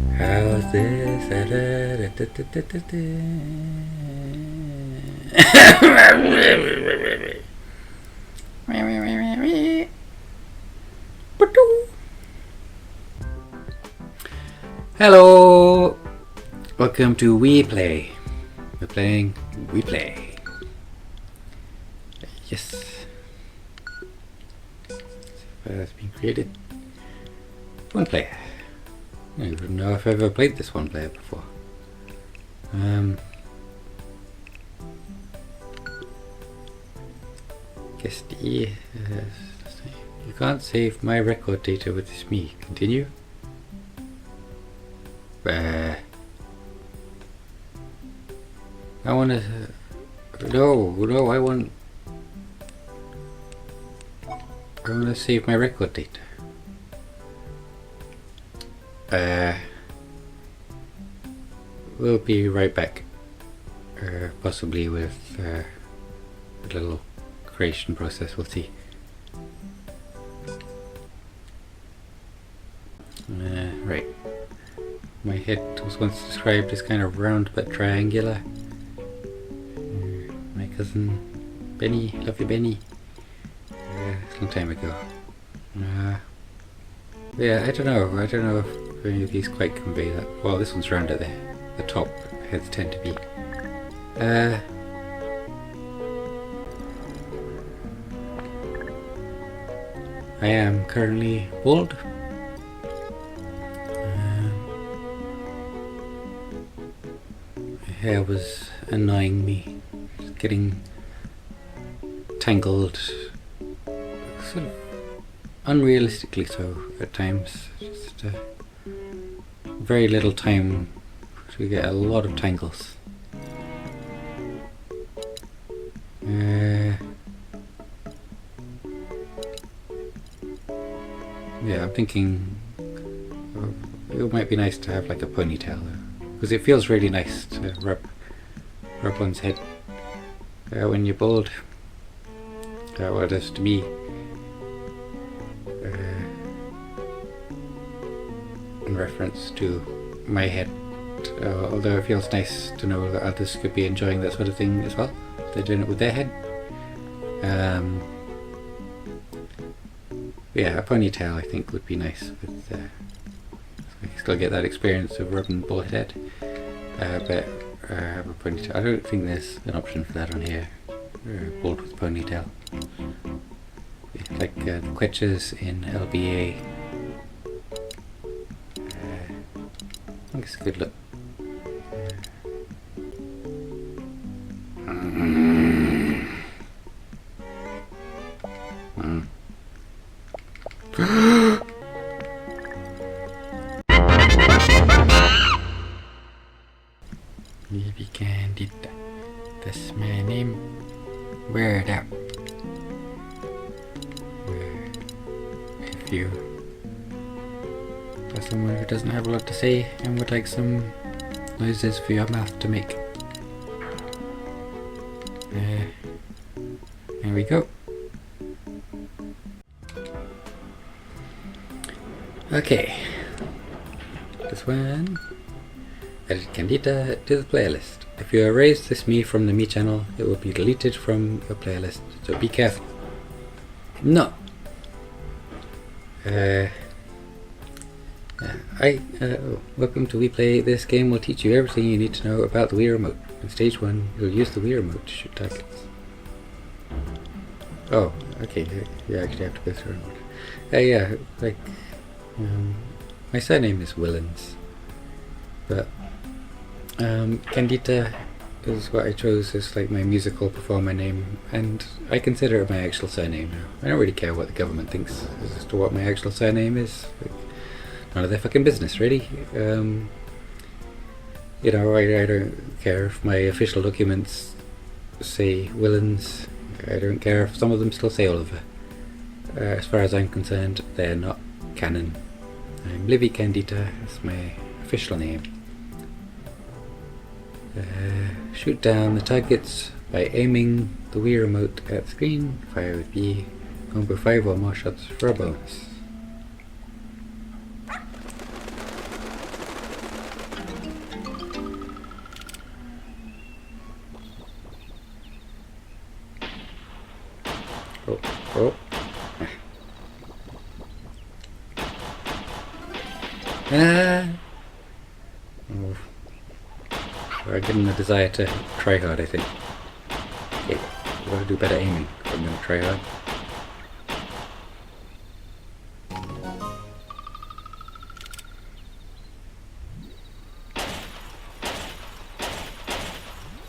How's this? Hello! Welcome to We Play. We're playing We Play. Yes. It's been created. One player. I don't even know if I've ever played this one player before. Guess you can't save my record data with this me. Continue. I wanna. No, I want to save my record data. We'll be right back. Possibly with a little creation process, we'll see. Right. My head was once described as kind of round but triangular. My cousin Benny, love you Benny. A long time ago. Yeah, I don't know if any of these quite convey that. Well, this one's round at the top, heads tend to be. I am currently bald. My hair was annoying me, just getting tangled, sort of unrealistically so at times. Just very little time to get a lot of tangles. Yeah, I'm thinking it might be nice to have like a ponytail, because it feels really nice to rub one's head when you're bald. Well, it is to me. In reference to my head, although it feels nice to know that others could be enjoying that sort of thing as well. They're doing it with their head. Yeah, a ponytail I think would be nice. With, so I still get that experience of rubbing bald head. But a ponytail. I don't think there's an option for that on here. Bald with ponytail. Like the Quetches in LBA. I think it's a good look. Maybe Candida. That's my name. Word out. If you are someone who doesn't have a lot to say and would like some noises for your mouth to make, there we go. Okay, this one. Added Candida to the playlist. If you erase this me from the me channel, it will be deleted from your playlist, so be careful. No. Welcome to We Play. This game will teach you everything you need to know about the Wii Remote. In stage 1, you'll use the Wii Remote to shoot targets. Oh, okay, you actually have to go through it. Yeah, like, my surname is Willens, but Candida is what I chose as like my musical performer name, and I consider it my actual surname now. I don't really care what the government thinks as to what my actual surname is. Like, none of their fucking business, really. You know, I don't care if my official documents say Willens. I don't care if some of them still say Oliver. As far as I'm concerned, they're not canon. I'm Livy Candida, that's my official name. Shoot down the targets by aiming the Wii Remote at the screen. Fire with B. Combo 5 or more shots for a bonus. Oh. Ah. Oh. I give him the desire to try hard, I think. Okay, I've got to do better aiming if I'm going to try hard.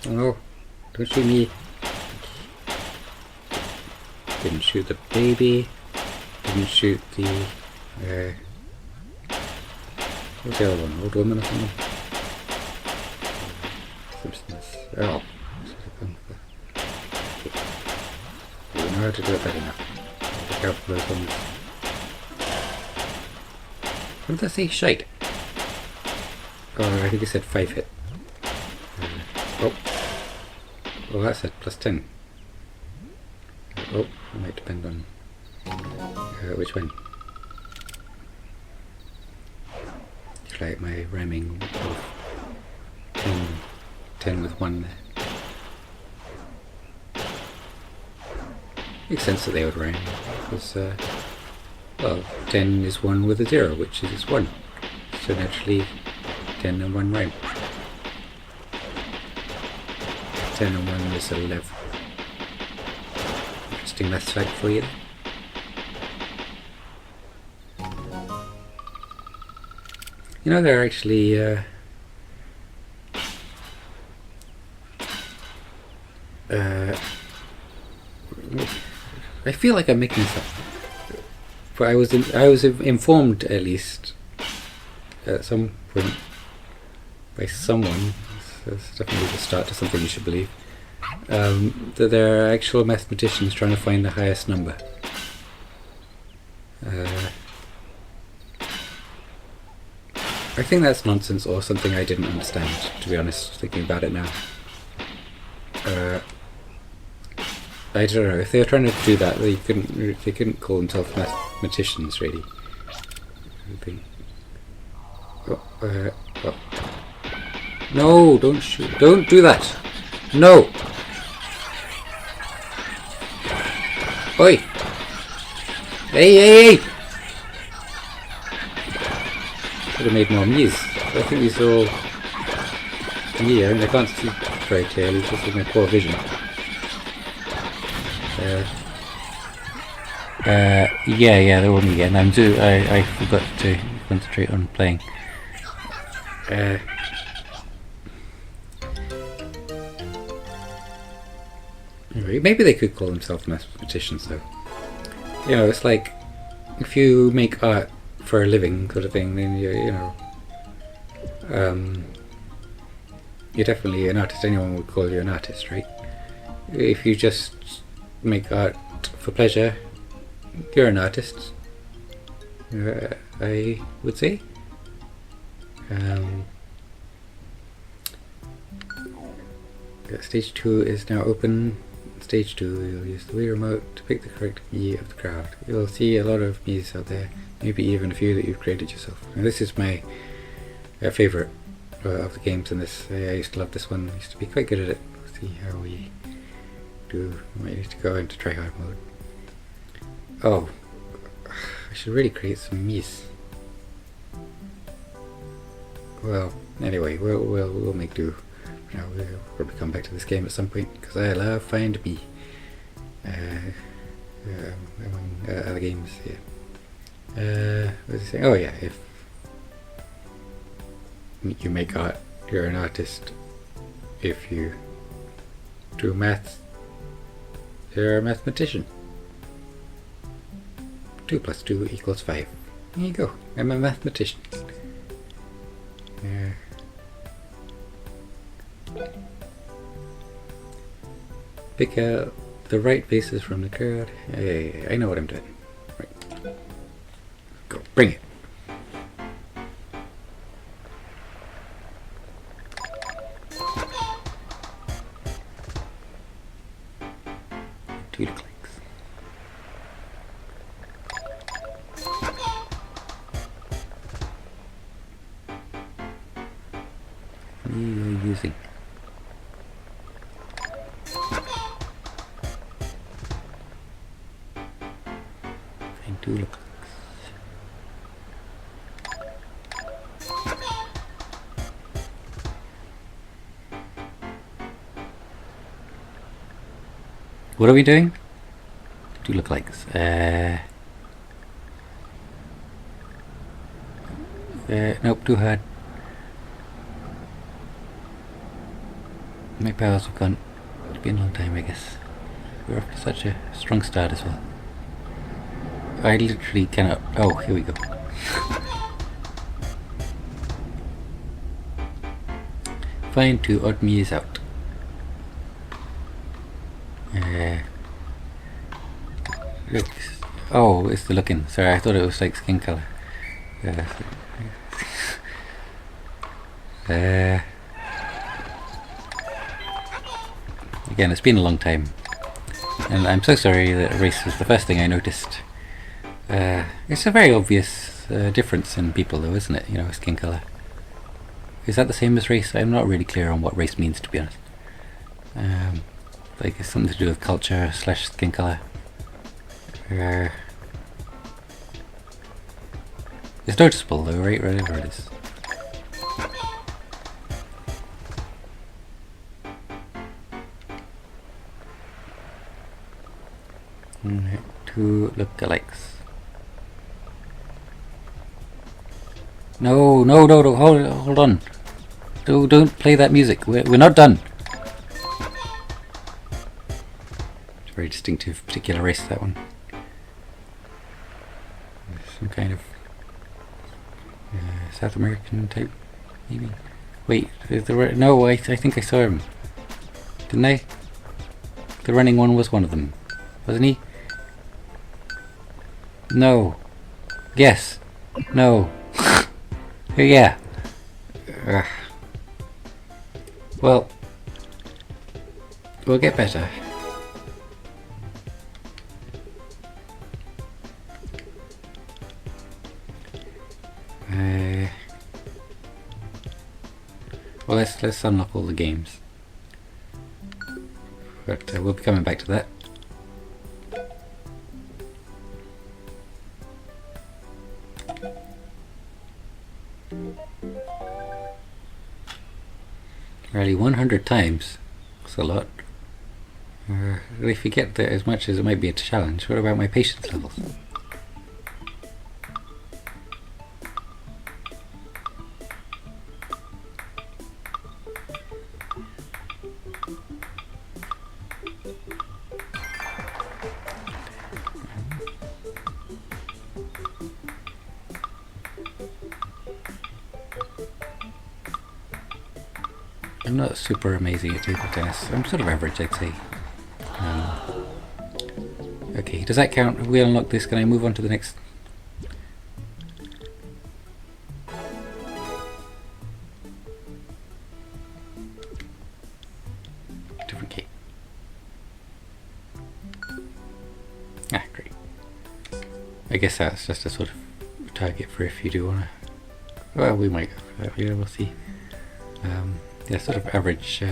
Oh no, don't shoot me. Didn't shoot the baby. Didn't shoot the... what's the other one? Old woman or something? Simpsons. Oh. We know how to do it better now. Be careful those ones. What did I say? Shite. Oh, I think it said 5 hit. Oh. Oh, that said +10. Oh, it might depend on which one. It's like my ramming of 10 with 1 there. Makes sense that they would rhyme, because, well, 10 is 1 with a 0, which is 1. So naturally, 10 and 1 rhyme. 10 and 1 is 11. Interesting maths fact for you. You know, there are actually, I feel like I'm making this up, but I was informed, at least at some point, by someone. So it's definitely the start to something you should believe. That there are actual mathematicians trying to find the highest number. I think that's nonsense, or something I didn't understand, to be honest, thinking about it now. I don't know, if they were trying to do that, they couldn't call themselves mathematicians, really. I think. Oh. No, don't shoot, don't do that! No! Oi! Hey! Could have made more Mies. I think these are all... Yeah, I can't see very clearly, just with my poor vision. Yeah, they're all me again. I forgot to concentrate on playing. Anyway, maybe they could call themselves mathematicians, though. You know, it's like if you make art for a living, sort of thing, then you're definitely an artist. Anyone would call you an artist, right? If you just make art for pleasure, you're an artist, I would say. Stage 2 is now open. Stage 2, you'll use the Wii remote to pick the correct Mii of the crowd. You'll see a lot of Miis out there, maybe even a few that you've created yourself. Now this is my favourite of the games in this. I used to love this one. I used to be quite good at it. Let's see how we do. I might need to go into tryhard mode. Oh, I should really create some Miis. Well, anyway, we'll make do. Now we'll probably come back to this game at some point, because I love Find Me among other games. Yeah. What was I saying? Oh yeah, if you make art, you're an artist. If you do maths, you're a mathematician. 2 + 2 = 5. There you go. I'm a mathematician. Pick out the right faces from the crowd. Hey, I know what I'm doing. Right. Go, bring it. Two clicks. What are you using? 2 look. What are we doing? 2 lookalikes. Nope, too hard. My powers have gone. It's been a long time, I guess. We're off to such a strong start as well. I literally cannot. Oh, here we go. Find 2 odd me's out. Oh, it's the looking. Sorry, I thought it was like skin color. Again, it's been a long time, and I'm so sorry that race was the first thing I noticed. It's a very obvious difference in people, though, isn't it? You know, skin color. Is that the same as race? I'm not really clear on what race means, to be honest. Like, it's something to do with culture / skin color. It's noticeable, though, right? Whatever it is. Alright, 2 lookalikes. No, hold on. Don't play that music. We're not done. It's a very distinctive, particular race, that one. Some kind of South American type, maybe. Wait, no, I think I saw him. Didn't I? The running one was one of them, wasn't he? No. Yes. No. Yeah. Well, we'll get better. Well, let's unlock all the games, but we'll be coming back to that. Really, 100 times. That's a lot. I forget that as much as it might be a challenge. What about my patience levels? I'm not super amazing at table tennis. I'm sort of average, I'd say. Okay, does that count? Have we unlocked this? Can I move on to the next? Different key. Ah, great. I guess that's just a sort of target for if you do want to. Well, we might go. Yeah, we'll see. Yeah, sort of average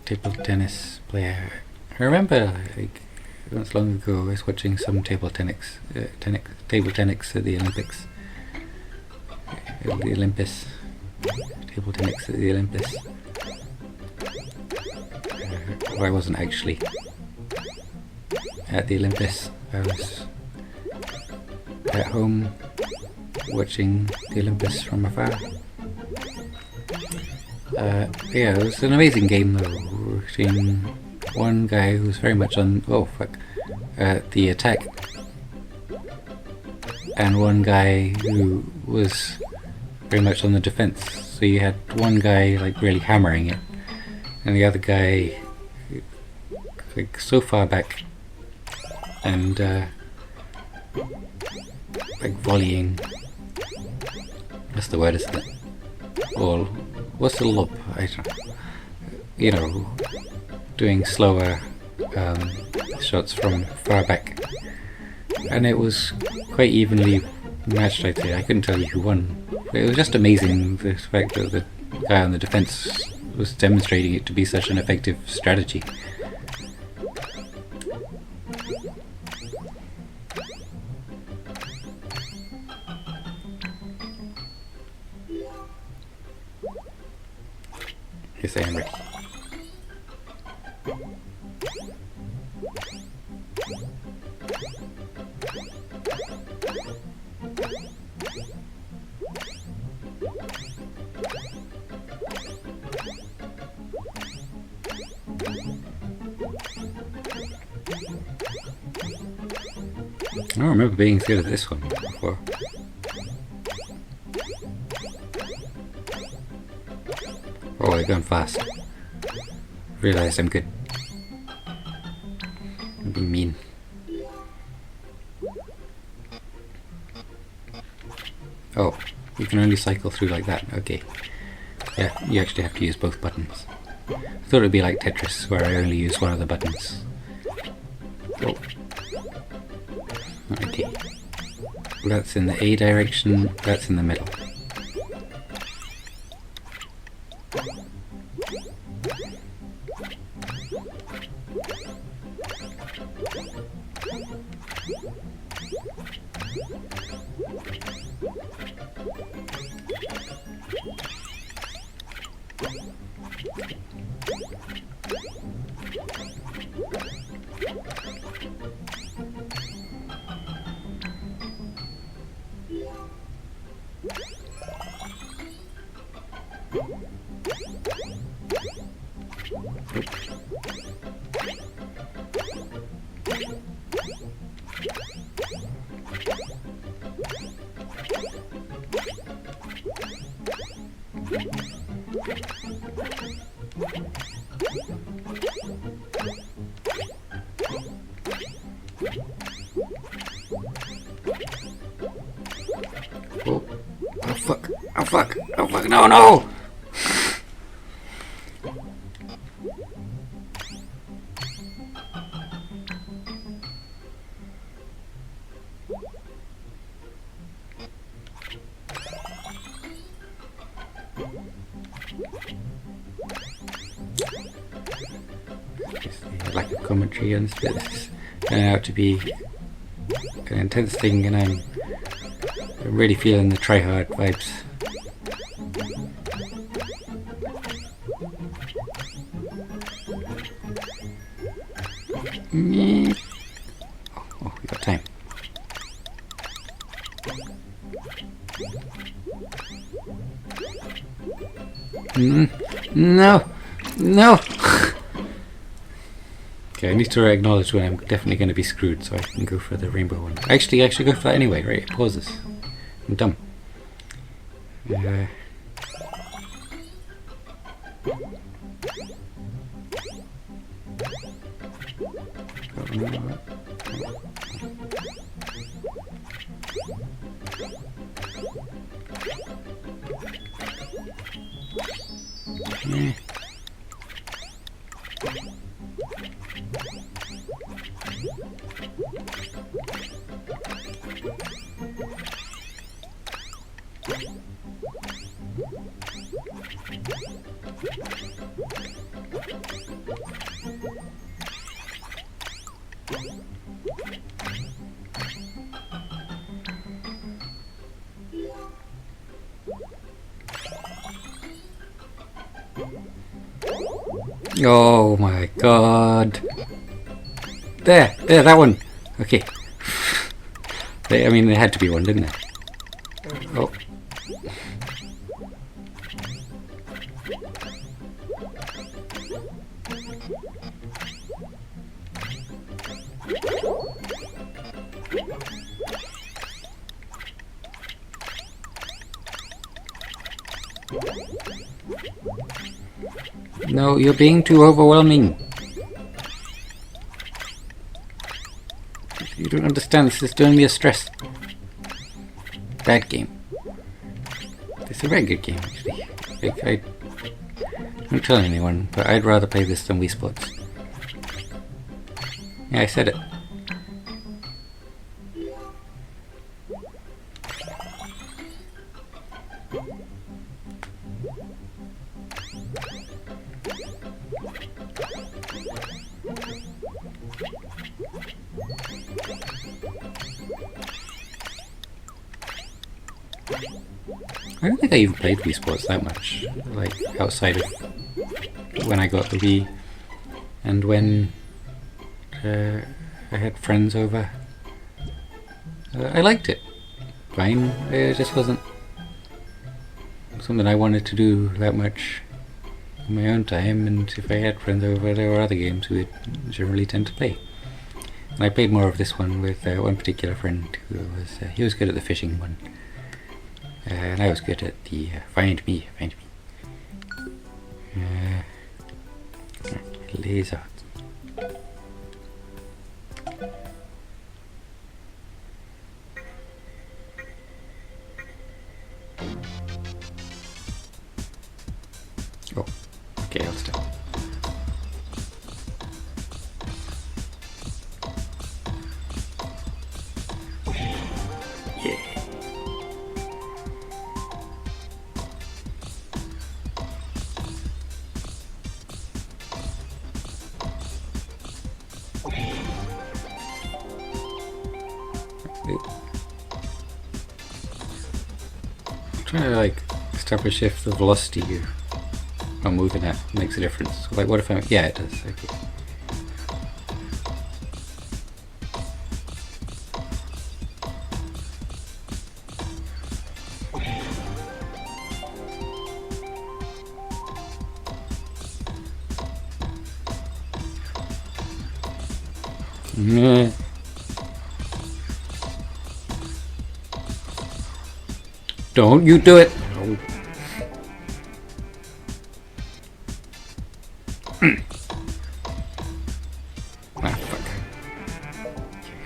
table tennis player. I remember, like, once long ago, I was watching some table tennis at the Olympics. Table tennis at the Olympus. Well, I wasn't actually at the Olympus. I was at home watching the Olympus from afar. Yeah, it was an amazing game though, between one guy who was very much on the attack, and one guy who was very much on the defense. So you had one guy like really hammering it, and the other guy like so far back and like volleying. What's the word, isn't it? Or what's the lob? I don't know. You know, doing slower shots from far back, and it was quite evenly matched, I'd say. I couldn't tell you who won. But it was just amazing, the fact that the guy on the defense was demonstrating it to be such an effective strategy. guess I am ready. I don't remember being as good at this one before. Oh, I've gone fast. Realised I'm good. I'm being mean. Oh, you can only cycle through like that. Okay. Yeah, you actually have to use both buttons. I thought it would be like Tetris, where I only use one of the buttons. Oh. Okay. That's in the A direction, that's in the middle. Oh, oh fuck, oh fuck, oh fuck, no, no! Lack of commentary on this bit. This is turning out to be an intense thing, and I'm really feeling the try-hard vibes. Oh, we got time. No! No! Okay, I need to acknowledge when I'm definitely going to be screwed, so I can go for the rainbow one. Actually, I should go for that anyway, right? It pauses. I'm dumb. Oh my god. There, that one. Okay. I mean, there had to be one, didn't there? Oh. No, you're being too overwhelming. You don't understand, this is doing me a stress. Bad game. It's a very good game, actually. I don't tell anyone, but I'd rather play this than Wii Sports. Yeah, I said it. I don't think I even played Wii Sports that much, like outside of when I got the Wii, and when I had friends over. I liked it. Fine. It just wasn't something I wanted to do that much in my own time, and if I had friends over, there were other games we would generally tend to play. And I played more of this one with one particular friend who was he was good at the fishing one, and I was good at the find me. Laser. Oh, okay, I'll stop. Yeah. I'm trying to like establish if the velocity I'm moving at makes a difference. So, like, what if I? Yeah, it does. Okay. Don't you do it! Oh. Ah, fuck.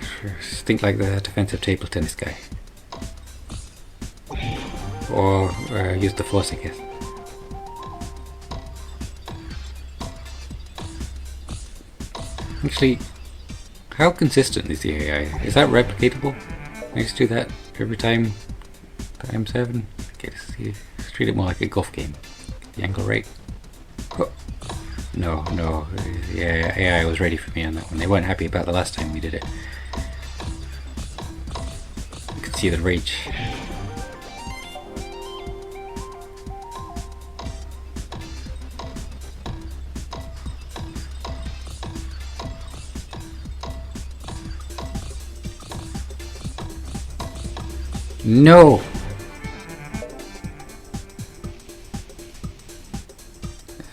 Sure, think like the defensive table tennis guy. Or use the force, I guess. Actually, how consistent is the AI? Is that replicatable? Can I just do that every time that I'm 7? Okay, let's treat it more like a golf game. The angle right. Oh. No, the AI was ready for me on that one. They weren't happy about the last time we did it. You could see the rage. No!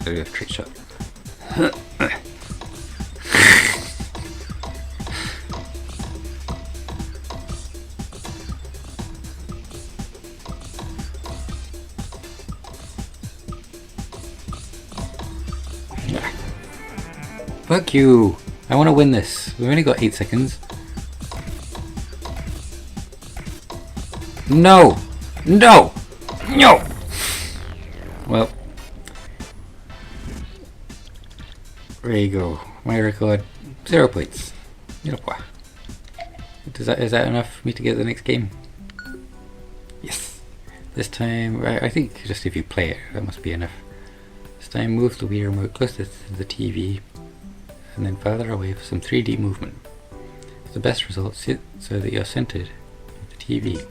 I do a trick shot. Fuck you! I want to win this. We've only got 8 seconds. No! No! No! Well, there you go. My record, 0 points. Is that enough for me to get the next game? Yes. This time, I think just if you play it, that must be enough. This time, move the Wii remote closer to the TV, and then farther away for some 3D movement. For the best results, sit so that you're centered with the TV.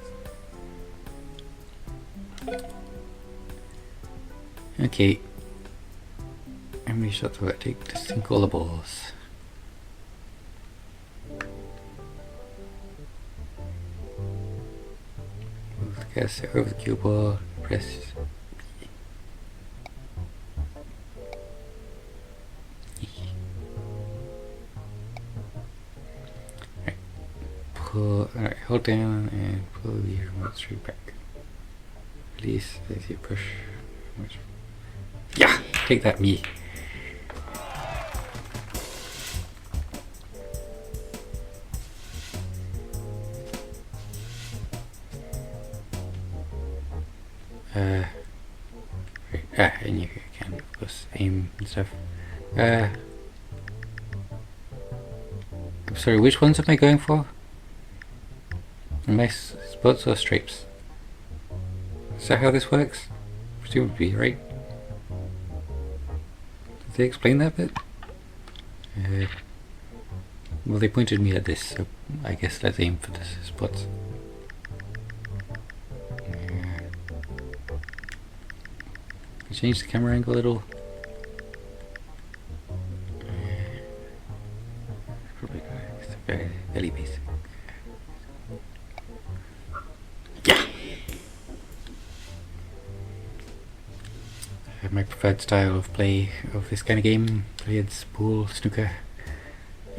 Okay. How many shots will it take to sink all the balls? Move the cursor over the cue ball, press B. Right. Alright, hold down and pull the remote straight back. Release as you push. Yeah! Take that, me. Right. And you can, of course, aim and stuff. I'm sorry, which ones am I going for? Am I spots or stripes? Is that how this works? Presumably, right? Did they explain that bit? Well, they pointed me at this, so I guess let's aim for the spots. Change the camera angle a little. my preferred style of play of this kind of game, billiards, pool, snooker,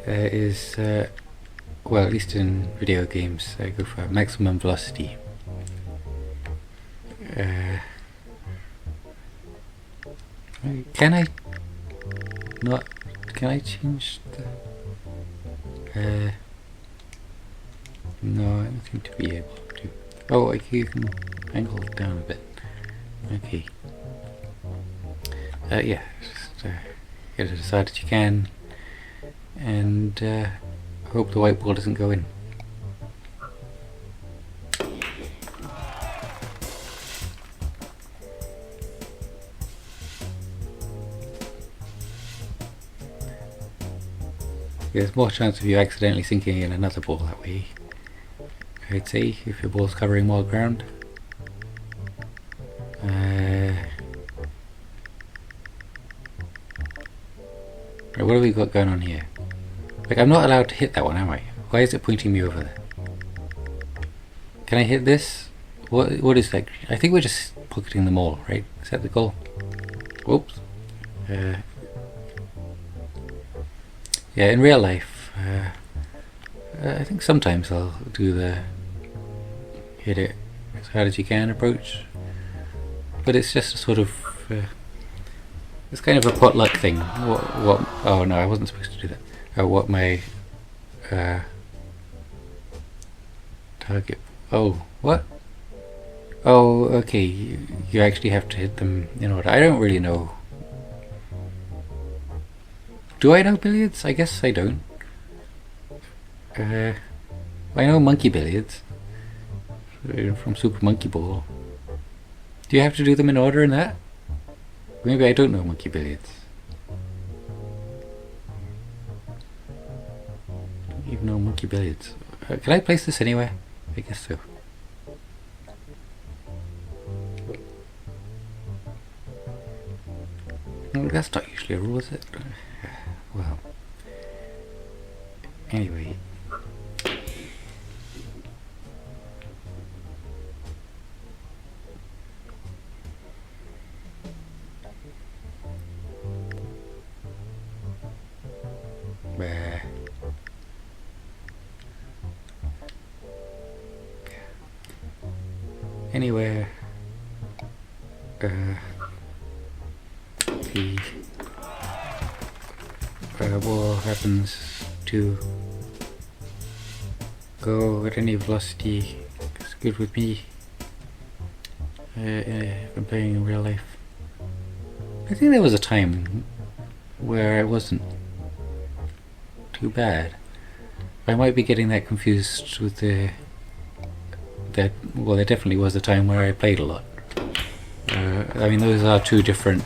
is, well, at least in video games, I go for maximum velocity. Can I not? Can I change the? No, I don't seem to be able to. Oh, you can angle it down a bit. Okay. Yeah, just get it as hard as you can, and hope the white ball doesn't go in. There's more chance of you accidentally sinking in another ball that way, I'd say, if your ball's covering more ground. Right, what have we got going on here? Like, I'm not allowed to hit that one, am I? Why is it pointing me over there? Can I hit this? What is that? I think we're just pocketing them all, right? Is that the goal? Whoops. Yeah, in real life, I think sometimes I'll do the hit it as hard as you can approach, but it's just a sort of it's kind of a potluck thing. What? Oh no, I wasn't supposed to do that. What my target? Oh, what? Oh, okay. You actually have to hit them in order. I don't really know. Do I know billiards? I guess I don't. I know monkey billiards from Super Monkey Ball. Do you have to do them in order in that? Maybe I don't know monkey billiards. Don't even know monkey billiards. Can I place this anywhere? I guess so. That's not usually a rule, is it? Well, anyway. Anywhere the ball happens to go at any velocity, it's good with me. If I'm playing in real life, I think there was a time where it wasn't too bad. I might be getting that confused with well, there definitely was a time where I played a lot. I mean, those are two different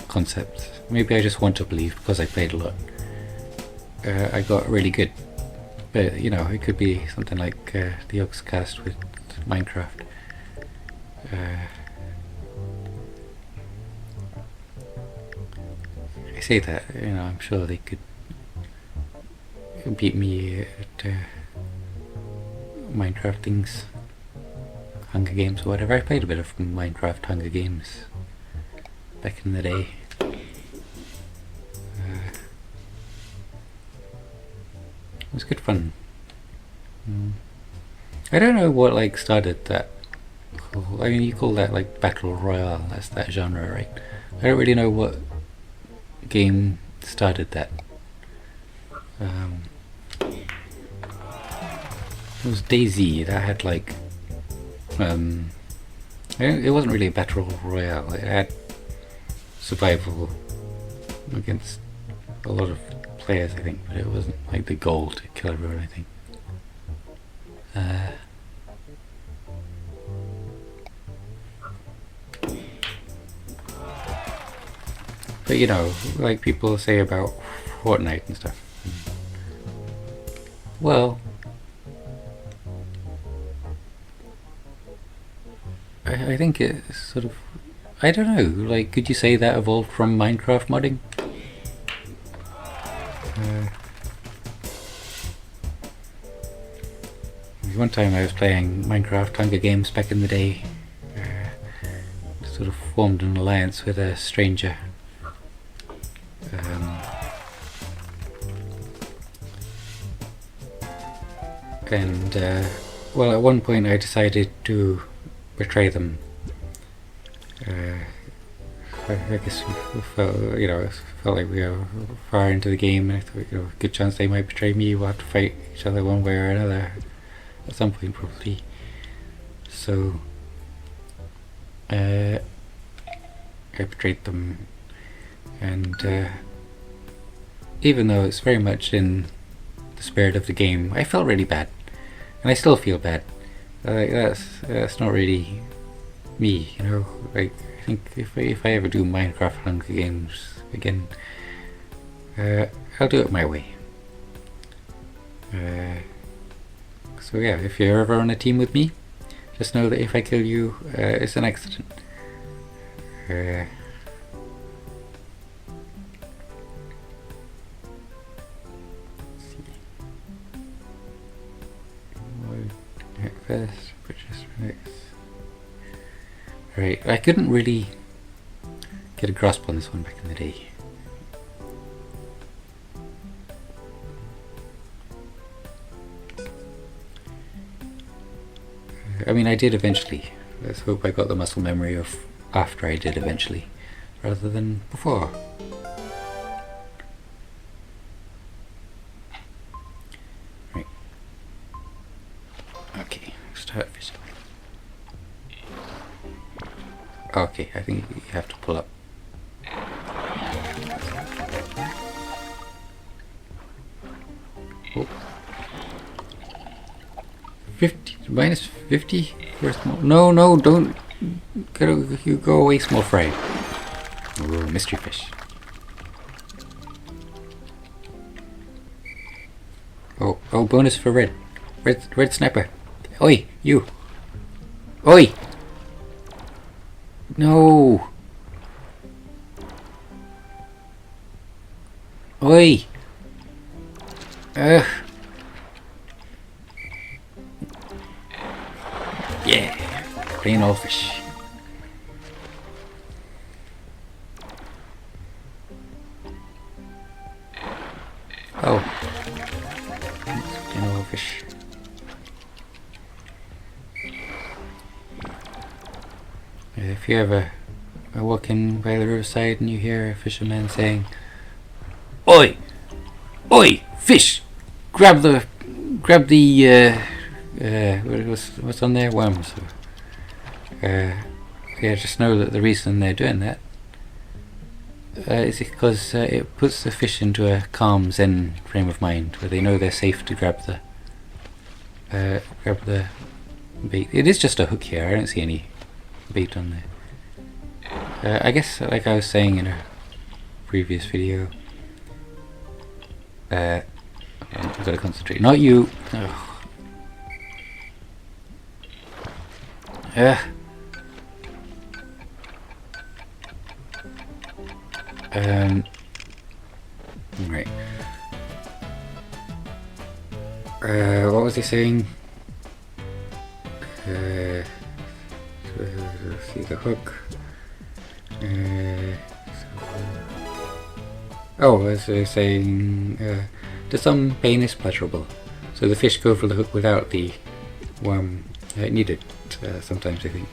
concepts. Maybe I just want to believe because I played a lot. I got really good, but you know, it could be something like the Oxcast with Minecraft. I say that, you know, I'm sure they could beat me at Minecraft things, Hunger Games or whatever. I played a bit of Minecraft Hunger Games back in the day. It was good fun. I don't know what like started that. I mean, you call that like battle royale. That's that genre, right? I don't really know what game started that. It was DayZ that had like it wasn't really a battle royale. It had survival against a lot of players, I think, but it wasn't like the goal to kill everyone, I think. But you know, like people say about Fortnite and stuff. Well, I think it's sort of, I don't know, like, could you say that evolved from Minecraft modding? One time I was playing Minecraft Hunger Games back in the day, sort of formed an alliance with a stranger. And well, at one point I decided to betray them. I guess we felt, felt like we were far into the game, and I thought, good chance they might betray me. We'll have to fight each other one way or another at some point, probably. So I betrayed them, and even though it's very much in the spirit of the game, I felt really bad, and I still feel bad. That's not really me, Like, I think if I ever do Minecraft Hunger Games again, I'll do it my way. So yeah, if you're ever on a team with me, just know that if I kill you, it's an accident. First, purchase next. Right, I couldn't really get a grasp on this one back in the day. I mean, I did eventually. Let's hope I got the muscle memory of after I did eventually, rather than before. Right. Okay, start fishing. Okay, I think you have to pull up. Oh. 50 minus 50 for small. No, don't you go away, small fry. Ooh, mystery fish. Oh, bonus for red sniper. Oi, you. Oi. No. Oi. Ugh. Yeah. Plain old fish. Oh. Plain old fish. If you ever are walking by the riverside and you hear a fisherman saying, "Oi, oi, fish! Grab the what's on there? Worms." Yeah, just know that the reason they're doing that is because it puts the fish into a calm Zen frame of mind where they know they're safe to grab the bait. It is just a hook here. I don't see any bait on there. I guess, like I was saying in a previous video, I've got to concentrate. Not you. Right. What was he saying? See the hook. As I was saying, to some pain is pleasurable. So the fish go for the hook without the worm needed. Sometimes I think,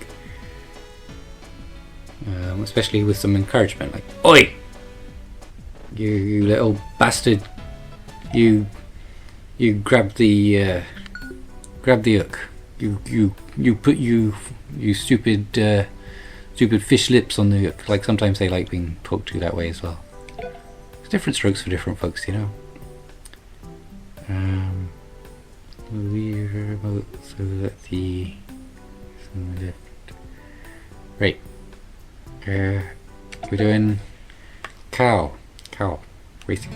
especially with some encouragement, like, "Oi, you little bastard! You grab the hook. You put you stupid fish lips on the hook." Like, sometimes they like being talked to that way as well. There's different strokes for different folks, Leave remote so that the left. Right. We're doing cow racing.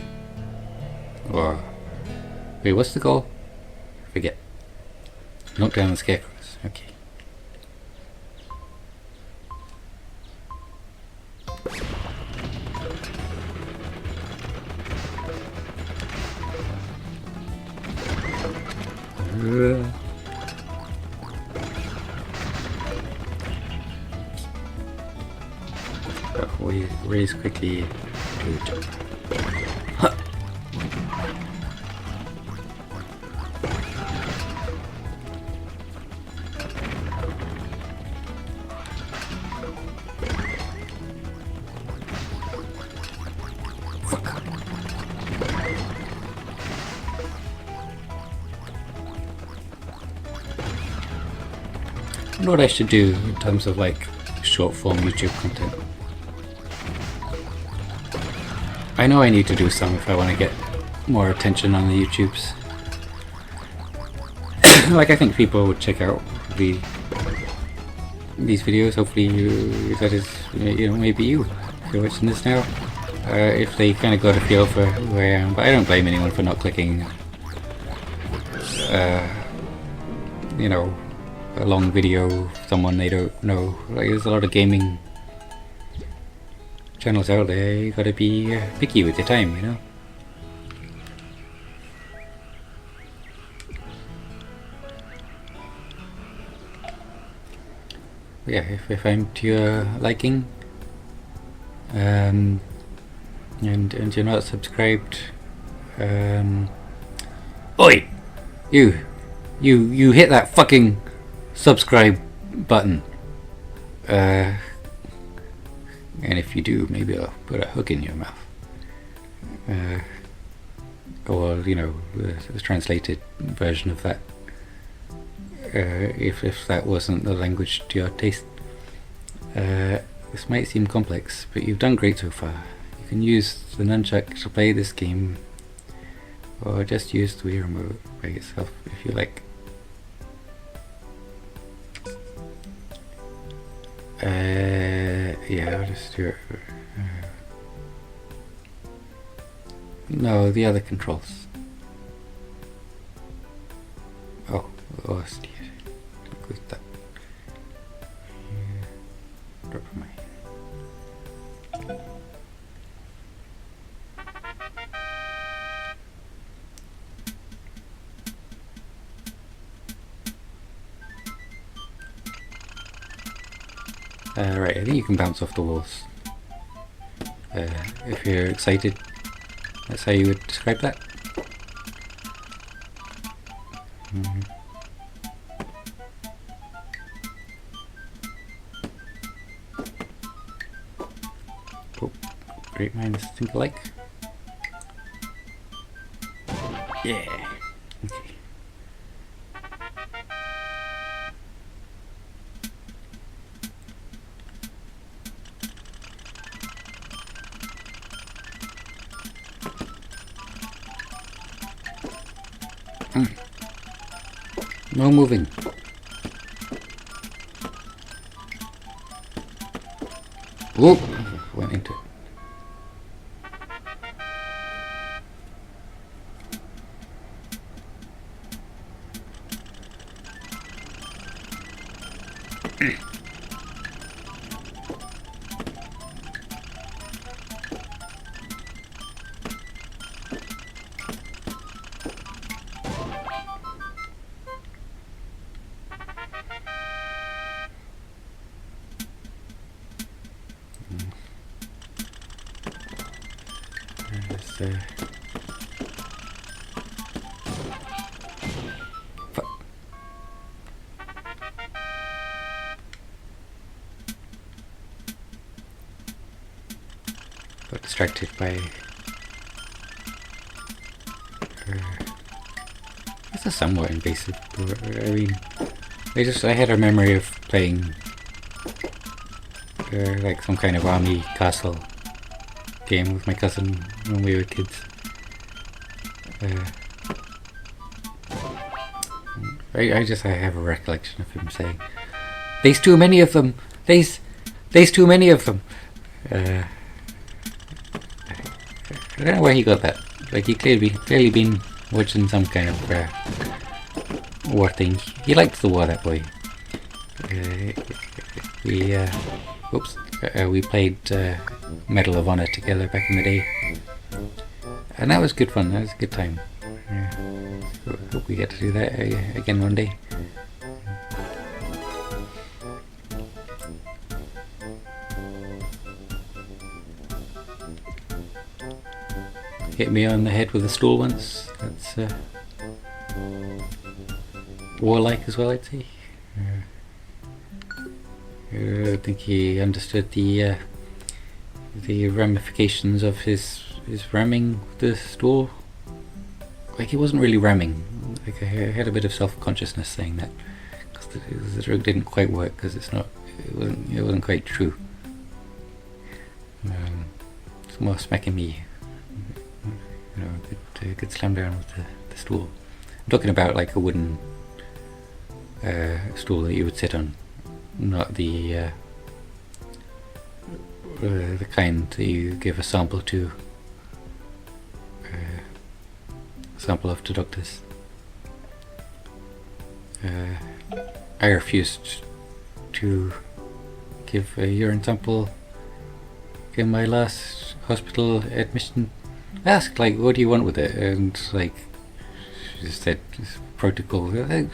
Wait, what's the goal? Forget. Knock down the scarecrows. Okay. raise quickly, do a jump. Huh. I wonder what I should do in terms of like short form YouTube content. I know I need to do some if I want to get more attention on the YouTubes. Like I think people would check out these videos. Hopefully that is, you know, maybe you, if you're watching this now, if they kind of got a feel for who I am. But I don't blame anyone for not clicking, you know, a long video of someone they don't know. Like, there's a lot of gaming channels out there. You gotta be picky with your time, you know. But yeah, if I'm to your liking, and you're not subscribed, oi, you hit that fucking subscribe button, and if you do, maybe I'll put a hook in your mouth, or you know, the translated version of that, if that wasn't the language to your taste. This might seem complex, but you've done great so far. You can use the nunchuck to play this game, or just use the Wii remote by itself if you like. Yeah, I'll just do it. No, the other controls. Oh, dear. Include that. Drop my. Right, I think you can bounce off the walls. If you're excited, that's how you would describe that. Oh, great minds think alike. Yeah. Okay. No moving. Whoop! Went into it. Got distracted by it's a somewhat invasive. I mean, I had a memory of playing like some kind of army castle game with my cousin when we were kids. I have a recollection of him saying, "There's too many of them. There's too many of them." I don't know where he got that. Like, he clearly been watching some kind of war thing. He liked the war, that boy. We played Medal of Honor together back in the day, and that was good fun. That was a good time. Hope we get to do that again one day. hit me on the head with a stool once. That's warlike as well, I'd say. I think he understood the ramifications of his ramming the stool. Like, he wasn't really ramming. Like, I had a bit of self-consciousness saying that, because the drug didn't quite work, because it wasn't quite true. It's more smacking me, a good slam down with the stool. I'm talking about like a wooden stool that you would sit on, not the kind that you give a sample to. Sample of to doctors. I refused to give a urine sample in my last hospital admission. I asked, like, what do you want with it? And like, she just said, it's protocol. I'm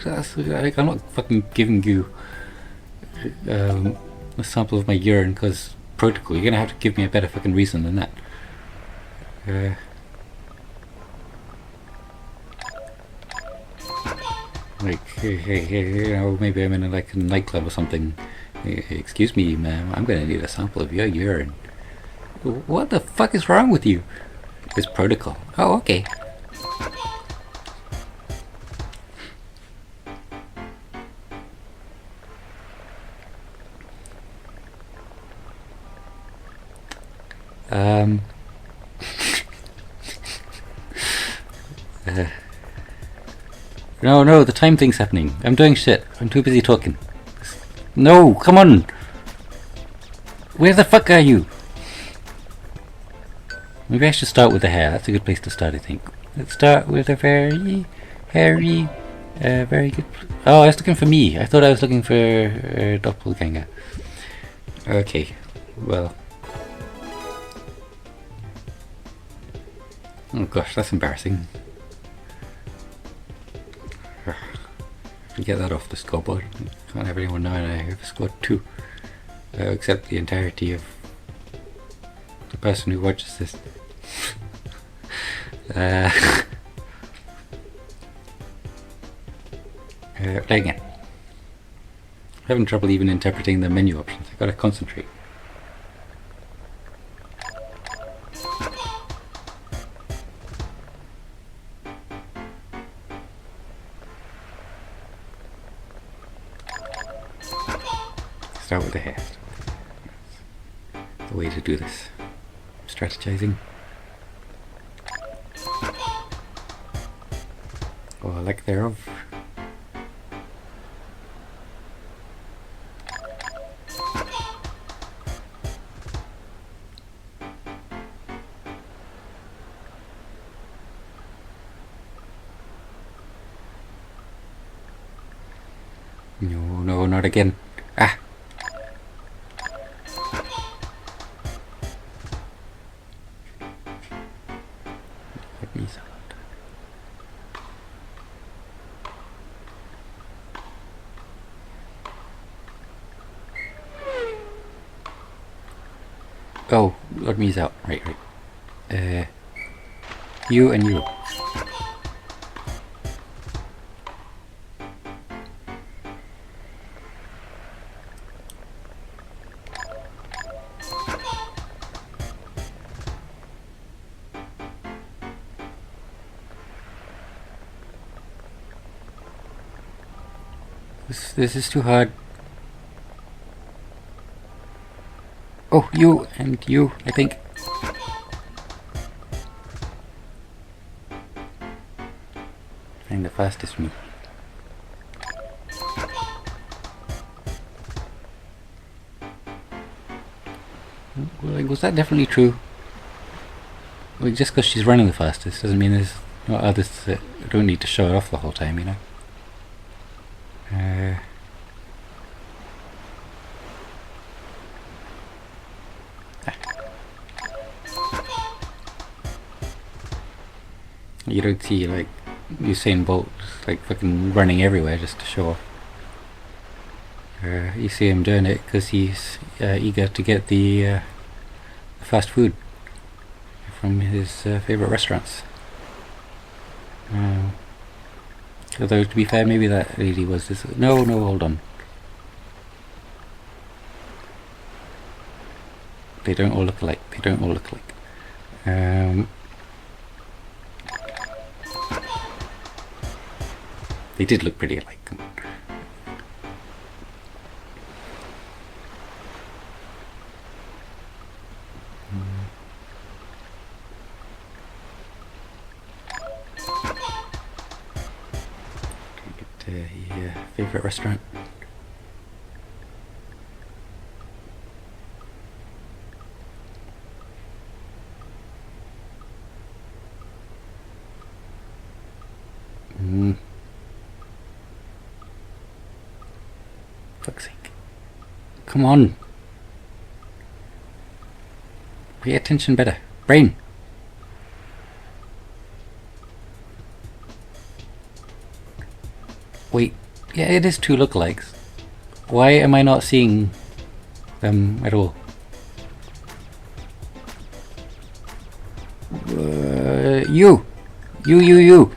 not fucking giving you a sample of my urine because protocol. You're gonna have to give me a better fucking reason than that. Like, hey, maybe I'm in a nightclub or something. Excuse me, ma'am, I'm gonna need a sample of your urine. What the fuck is wrong with you? It's protocol. Oh, okay. No, the time thing's happening. I'm doing shit. I'm too busy talking. No, come on! Where the fuck are you? Maybe I should start with the hair. That's a good place to start, I think. Let's start with a very hairy, very good... Oh, I was looking for me. I thought I was looking for doppelganger. Okay, well... Oh gosh, that's embarrassing. Get that off the scoreboard. Can't have anyone know I have scored 2. Except the entirety of the person who watches this. Play again. I'm having trouble even interpreting the menu options. I've got to concentrate. Start with the hair. That's the way to do this. Strategizing. Or lack thereof. No, not again. Ah! Oh, let me's out. Right. You and you. This is too hard. Oh, you and you, I think. Find the fastest me. Like, was that definitely true? Like, just because she's running the fastest doesn't mean there's not others that don't need to show it off the whole time, you know? You don't see, like, Usain Bolt like fucking running everywhere just to show off. You see him doing it because he's eager to get the fast food. from his favourite restaurants. Although to be fair, maybe that really was this. No, hold on. They don't all look alike. They did look pretty alike. Come on. Get favourite restaurant. Fuck's sake. Come on. Pay attention better. Brain. Wait. Yeah, it is two lookalikes. Why am I not seeing them at all? You! You!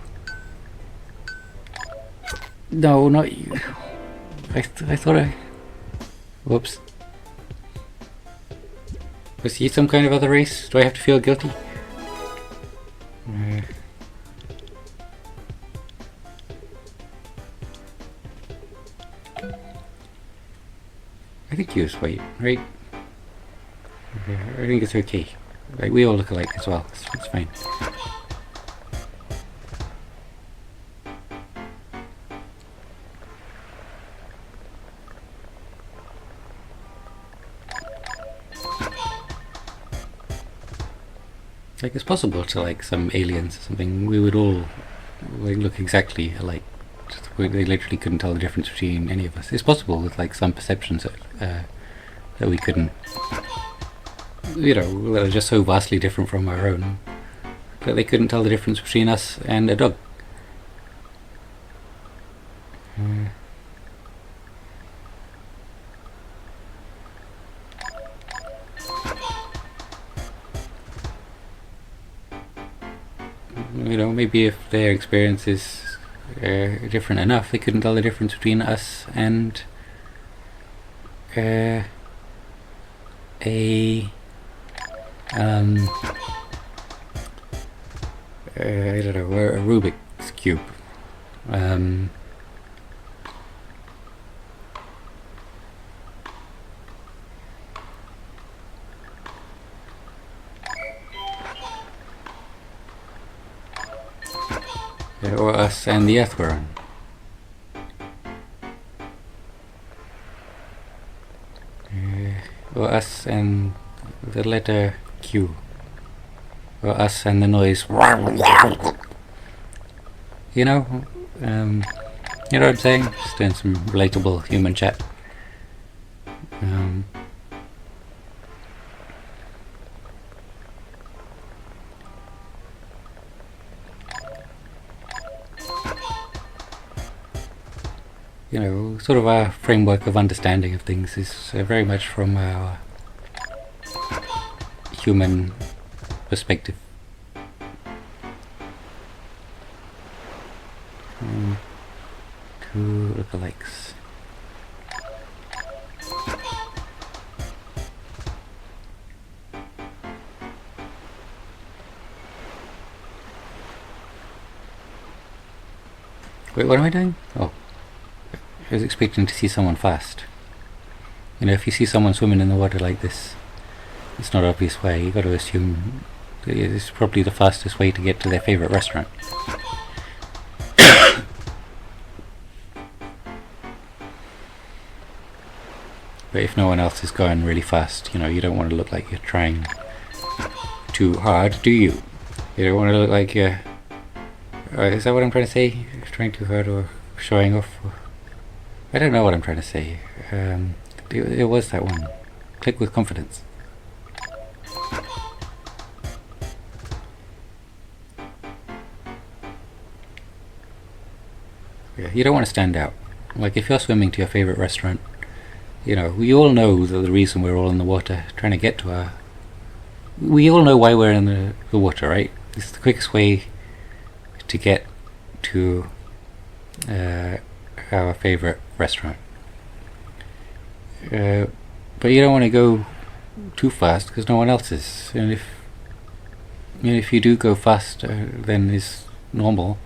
No, not you. I thought I... Whoops. Was he some kind of other race? Do I have to feel guilty? I think he was white, right? I think it's okay. Like, we all look alike as well. It's fine. Like, it's possible to, like, some aliens or something, we would all like look exactly alike. They literally couldn't tell the difference between any of us. It's possible with, like, some perceptions that we couldn't, you know, that are just so vastly different from our own that they couldn't tell the difference between us and a dog. You know, maybe if their experience is different enough, they couldn't tell the difference between us and I don't know, a Rubik's cube. Or us and the Earth we're on. Or us and the letter Q. Or us and the noise. You know? You know what I'm saying? Just doing some relatable human chat. You know, sort of our framework of understanding of things is very much from our human perspective. Two lookalikes. Wait, what am I doing? Oh. I was expecting to see someone fast. You know, if you see someone swimming in the water like this, it's not obvious way. You've got to assume it's probably the fastest way to get to their favourite restaurant. But if no one else is going really fast, you know, you don't want to look like you're trying too hard, do you? You don't want to look like you're... is that what I'm trying to say? Trying too hard or showing off? Or, I don't know what I'm trying to say. It was that one. Click with confidence. Yeah, you don't want to stand out. Like, if you're swimming to your favourite restaurant, you know, we all know that the reason we're all in the water trying to get to our we all know why we're in the water, right? It's the quickest way to get to our favourite restaurant. But you don't want to go too fast because no one else is. And if you do go faster than is normal,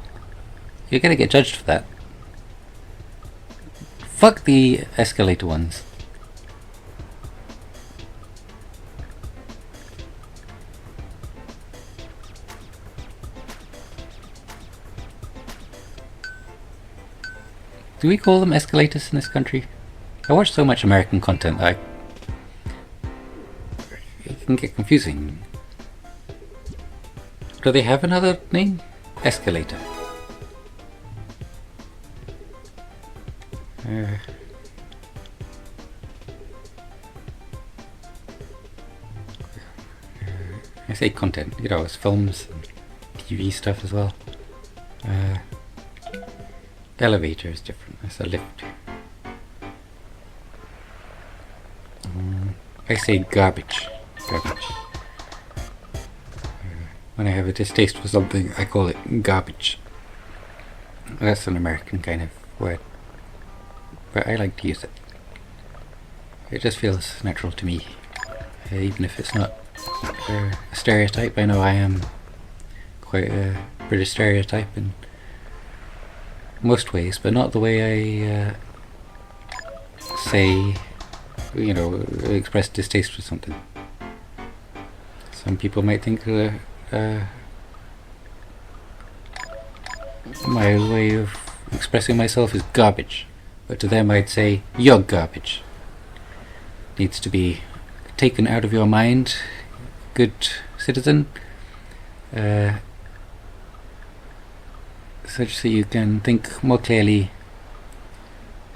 you're gonna get judged for that. Fuck the escalator ones. Do we call them escalators in this country? I watch so much American content that it can get confusing. Do they have another name? Escalator. I say content, you know, it's films and TV stuff as well. Elevator is different, it's a lift. I say garbage. Garbage. When I have a distaste for something, I call it garbage. That's an American kind of word, but I like to use it. It just feels natural to me, even if it's not a stereotype. I know I am quite a British stereotype in most ways, but not the way I say, you know, express distaste for something. Some people might think my way of expressing myself is garbage, but to them I'd say, you're garbage. Needs to be taken out of your mind, good citizen, such that you can think more clearly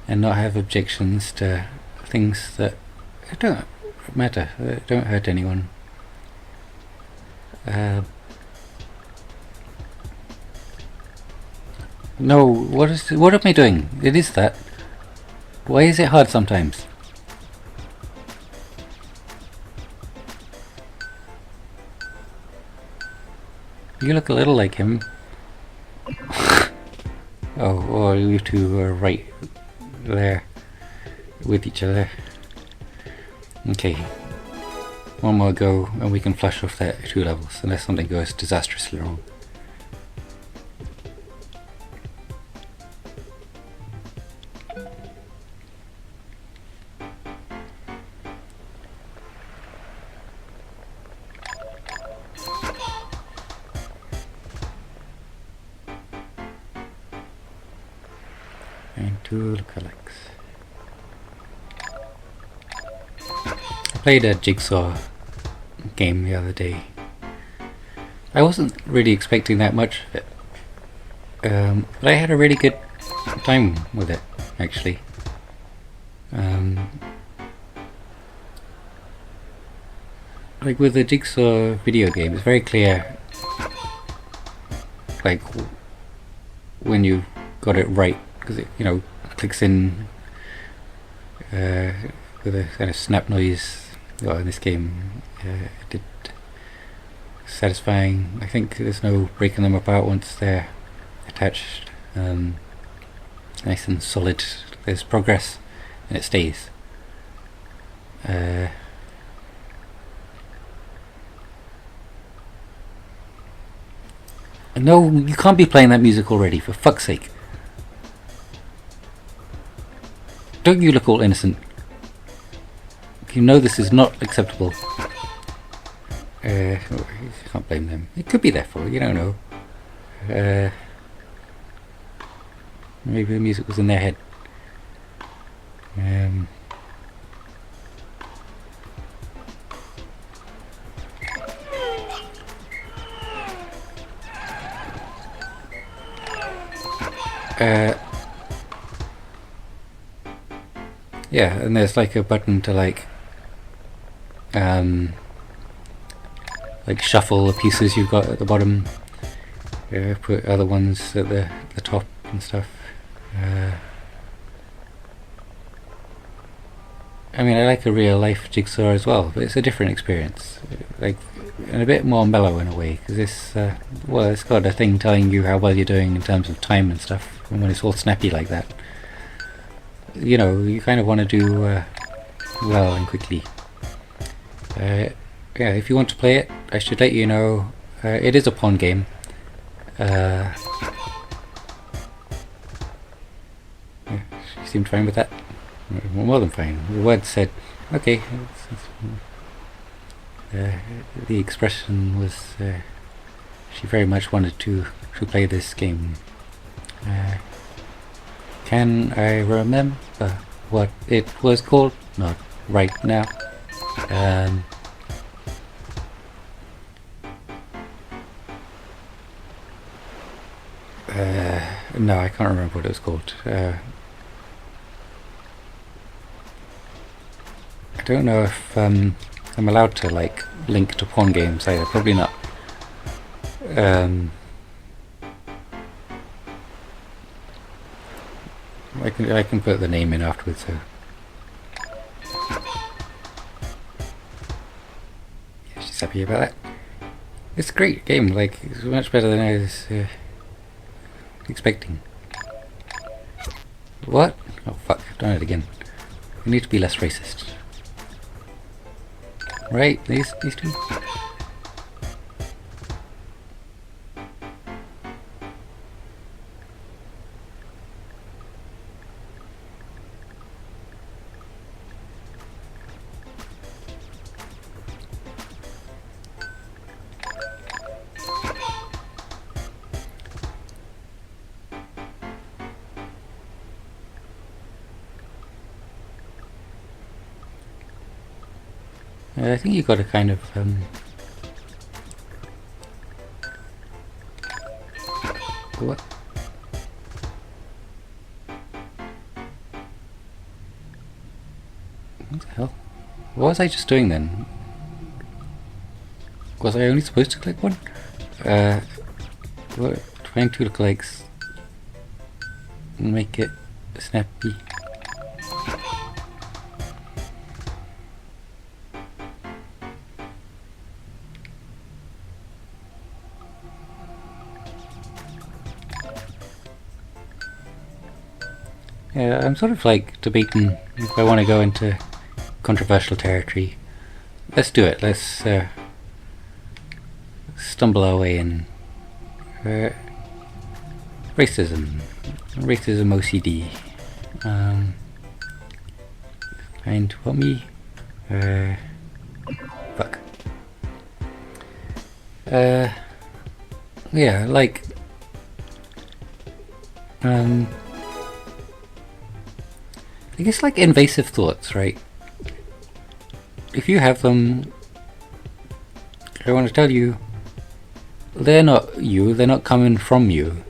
and not have objections to things that don't matter, don't hurt anyone. No, what am I doing? It is that. Why is it hard sometimes? You look a little like him. Oh, or you two are right there with each other. Okay, one more go and we can flush off that 2 levels unless something goes disastrously wrong. And 2 lookalikes. I played a jigsaw game the other day. I wasn't really expecting that much of it, but I had a really good time with it, actually. Like with the jigsaw video game, it's very clear, like when you got it right, because it, you know, clicks in with a kind of snap noise. Well, in this game, it did satisfying. I think there's no breaking them apart once they're attached. Nice and solid. There's progress, and it stays. No, you can't be playing that music already, for fuck's sake. Don't you look all innocent? You know this is not acceptable. You can't blame them. It could be their fault, you don't know. Maybe the music was in their head. Yeah, and there's like a button to like shuffle the pieces you've got at the bottom, put other ones at the top and stuff. I mean, I like a real life jigsaw as well, but it's a different experience. Like and a bit more mellow in a way, because this, well, it's got a thing telling you how well you're doing in terms of time and stuff, and when it's all snappy like that, you know, you kind of want to do well and quickly. Yeah, if you want to play it, I should let you know, it is a pawn game. Yeah, she seemed fine with that. More than fine. The word said, okay. The expression was, she very much wanted to play this game. Can I remember what it was called? Not right now. No, I can't remember what it was called. I don't know if I'm allowed to like link to pawn games either. Probably not. I can put the name in afterwards. So. Yeah, she's happy about that. It's a great game. Like, it's much better than I was expecting. What? Oh fuck! I've done it again. We need to be less racist. Right? These two. I think you got to kind of what? What the hell? What was I just doing then? Was I only supposed to click one? What? Find two lookalikes and make it snappy. Yeah, I'm sort of like debating if I want to go into controversial territory. Let's do it. Let's stumble our way in. Racism OCD. Trying to help me. Fuck. Yeah, like. I guess like invasive thoughts, right? If you have them, I want to tell you, they're not you, they're not coming from you.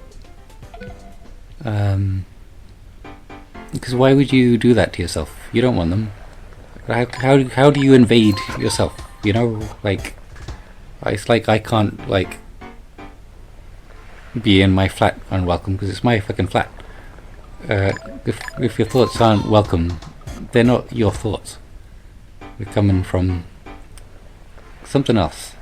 Because why would you do that to yourself? You don't want them. How do you invade yourself? You know, like, it's like I can't, like, be in my flat unwelcome because it's my fucking flat. If your thoughts aren't welcome, they're not your thoughts. They're coming from something else.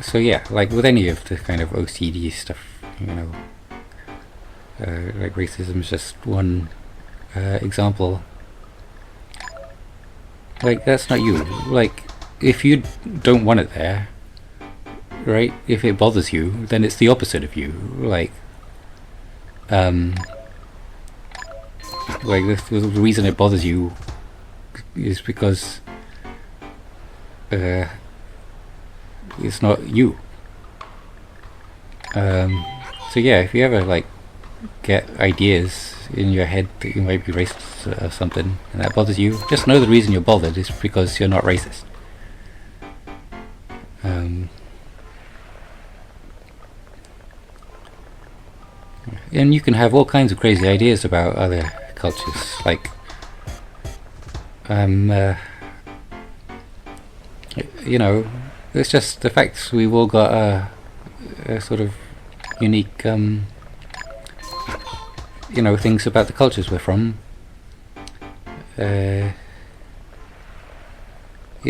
So yeah, like with any of the kind of OCD stuff, you know, like racism is just one example. Like, that's not you. Like, if you don't want it there, right? If it bothers you, then it's the opposite of you. Like the reason it bothers you is because it's not you. So yeah, if you ever like get ideas in your head that you might be racist or something and that bothers you, just know the reason you're bothered is because you're not racist. And you can have all kinds of crazy ideas about other cultures, like you know, it's just the fact we've all got a sort of unique you know, things about the cultures we're from, You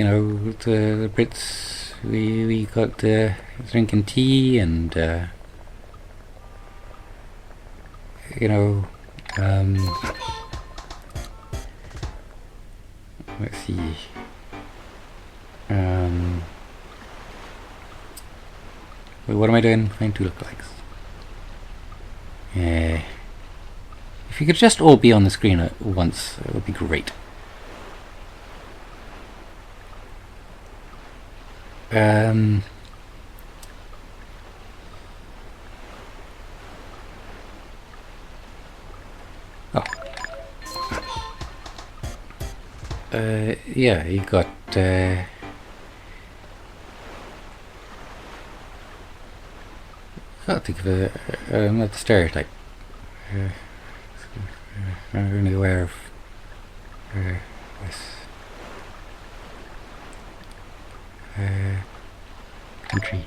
know, the Brits, we got drinking tea and you know, let's see. Wait, what am I doing? Find two lookalikes. If you could just all be on the screen at once, it would be great. Oh. Yeah, you got I can't think of another stereotype. I'm really aware of this country.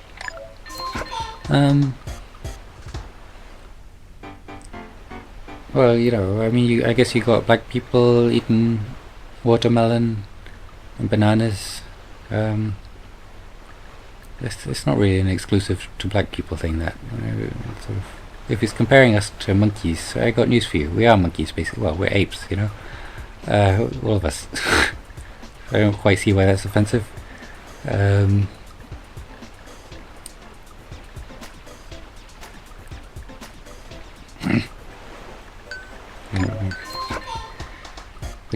Well, you know, I mean, I guess you got black people eating watermelon and bananas. It's not really an exclusive to black people thing. That sort of, if he's comparing us to monkeys, I got news for you. We are monkeys, basically. Well, we're apes, you know. All of us. I don't quite see why that's offensive. I'm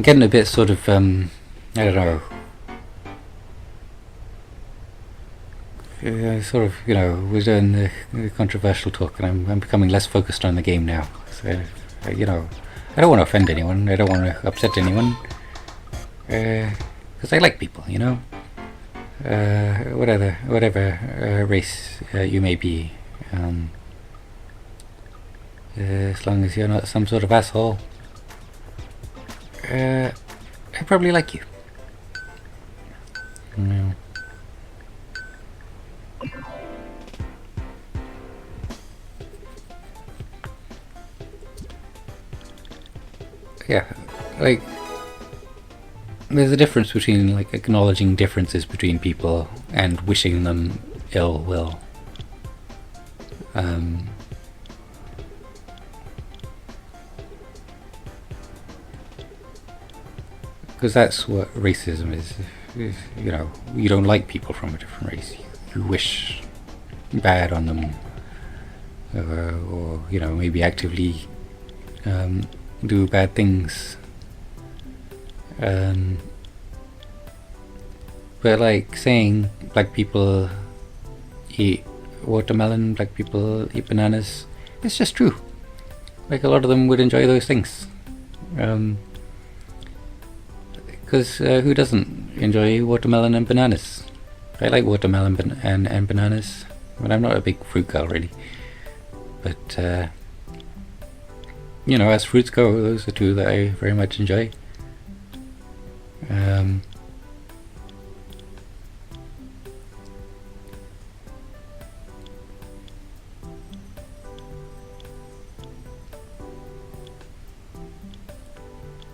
getting a bit sort of, I don't know, sort of, you know, we're doing the controversial talk, and I'm becoming less focused on the game now. So, you know, I don't want to offend anyone, I don't want to upset anyone, because I like people, you know, whatever race you may be, as long as you're not some sort of asshole. I probably like you. No. Yeah, like, there's a difference between like acknowledging differences between people and wishing them ill will. Because that's what racism is. You know, you don't like people from a different race. You wish bad on them, or you know, maybe actively do bad things. But like saying black people eat watermelon, black people eat bananas, it's just true. Like a lot of them would enjoy those things. Because who doesn't enjoy watermelon and bananas? I like watermelon and bananas, but I'm not a big fruit girl really. But you know, as fruits go, those are two that I very much enjoy.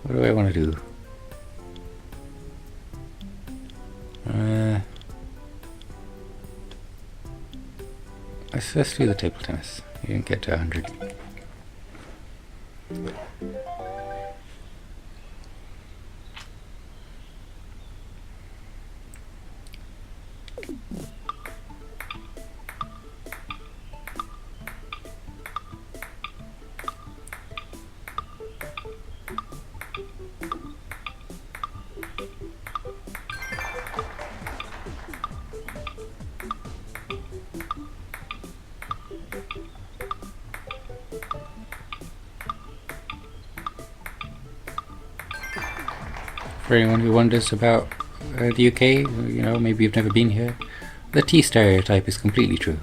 What do I want to do? Let's do the table tennis. You didn't get to 100. For anyone who wonders about the UK, you know, maybe you've never been here, the tea stereotype is completely true.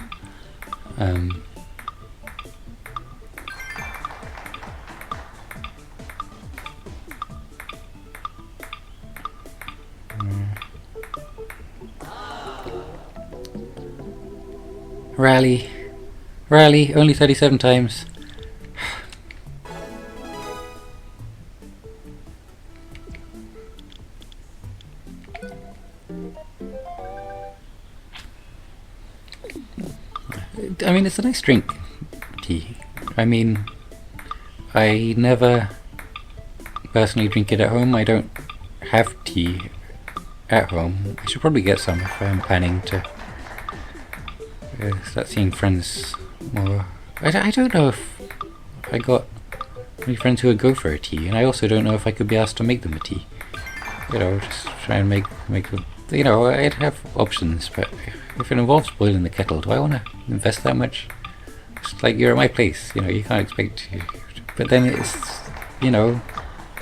Rally, only 37 times. I mean, it's a nice drink, tea. I mean, I never personally drink it at home. I don't have tea at home. I should probably get some if I'm planning to start seeing friends more. I don't know if I got any friends who would go for a tea, and I also don't know if I could be asked to make them a tea. You know, just try and make them. You know, I'd have options, but if it involves boiling the kettle, do I want to invest that much? It's like you're at my place, you know, you can't expect to. But then it's, you know,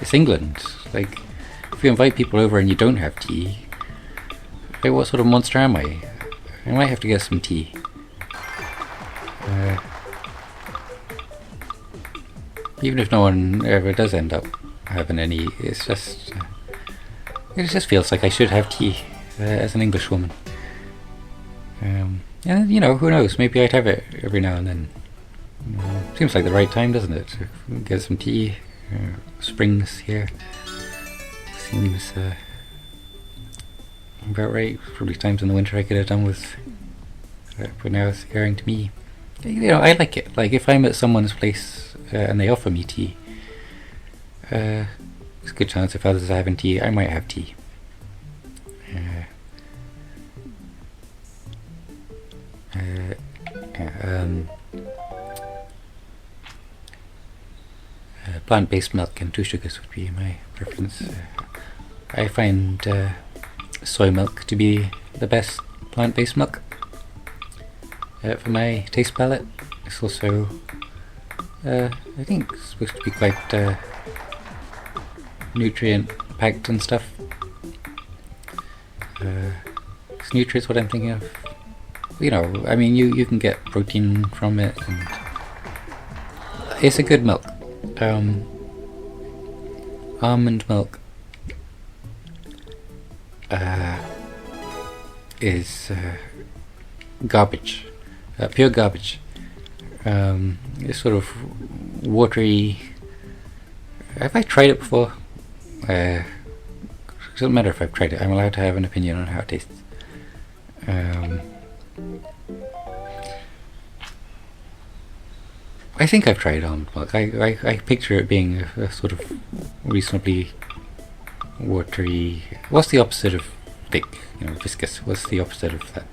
it's England. Like, if you invite people over and you don't have tea, like, what sort of monster am I? I might have to get some tea. Even if no one ever does end up having any, it's just it just feels like I should have tea as an English woman. And you know, who knows? Maybe I'd have it every now and then. Seems like the right time, doesn't it? To get some tea. Spring's here. Seems about right. Probably times in the winter I could have done with, but now it's occurring to me. You know, I like it. Like, if I'm at someone's place and they offer me tea, there's a good chance if others are having tea, I might have tea. Plant-based milk and 2 sugars would be my preference. I find soy milk to be the best plant-based milk for my taste palette. It's also, I think, it's supposed to be quite nutrient-packed and stuff. Is nutrients what I'm thinking of? You know, I mean, you can get protein from it, and it's a good milk. Almond milk is garbage, pure garbage. It's sort of watery. Have I tried it before? It doesn't matter if I've tried it. I'm allowed to have an opinion on how it tastes. I think I've tried almond milk. I picture it being a sort of reasonably watery. What's the opposite of thick? You know, viscous. What's the opposite of that?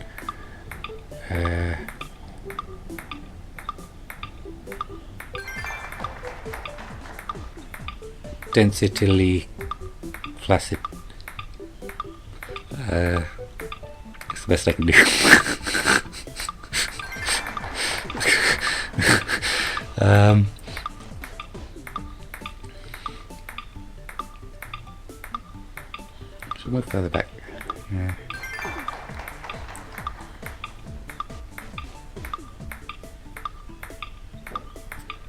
Densely flaccid. It's the best I can do. Should move further back. Yeah.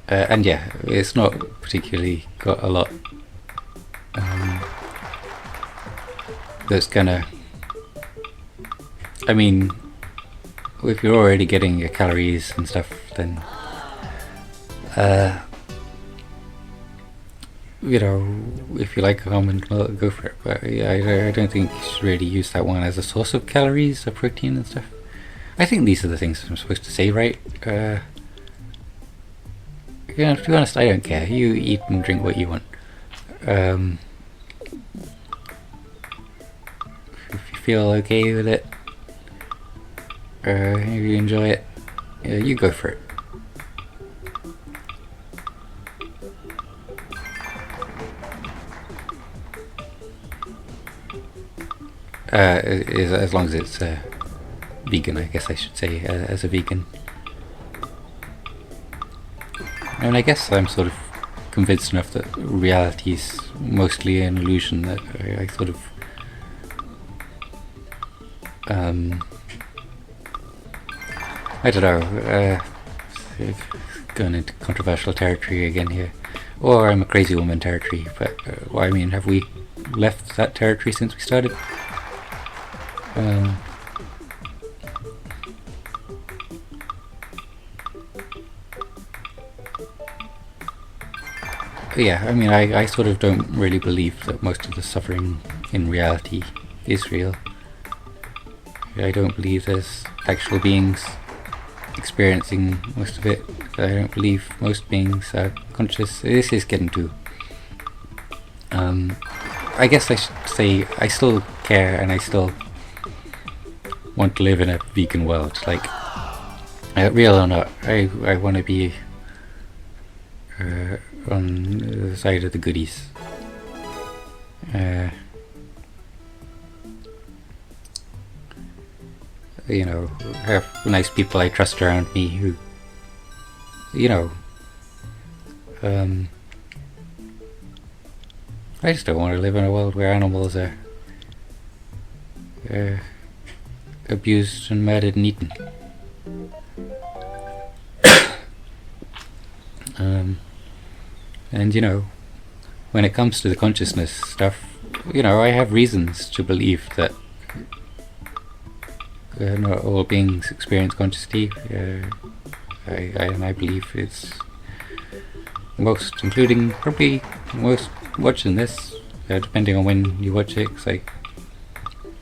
And yeah, it's not particularly got a lot that's gonna. I mean, if you're already getting your calories and stuff, then you know, if you like almond milk, go for it. But yeah, I don't think you should really use that one as a source of calories or protein and stuff. I think these are the things I'm supposed to say, right? You know, to be honest, I don't care. You eat and drink what you want. If you feel okay with it, if you enjoy it, you go for it. As long as it's vegan, I guess I should say, as a vegan. And I guess I'm sort of convinced enough that reality is mostly an illusion that I sort of I don't know, going into controversial territory again here, or I'm a crazy woman territory, but well, I mean, have we left that territory since we started? Yeah, I mean, I sort of don't really believe that most of the suffering in reality is real. I don't believe there's actual beings experiencing most of it. I don't believe most beings are conscious. This is getting to. I guess I should say I still care and I still want to live in a vegan world. Like, real or not, I want to be on the side of the goodies. You know, have nice people I trust around me who, you know, I just don't want to live in a world where animals are abused and murdered and eaten. And you know, when it comes to the consciousness stuff, you know, I have reasons to believe that not all beings experience consciousness. I believe it's most, including probably most watching this, depending on when you watch it, because I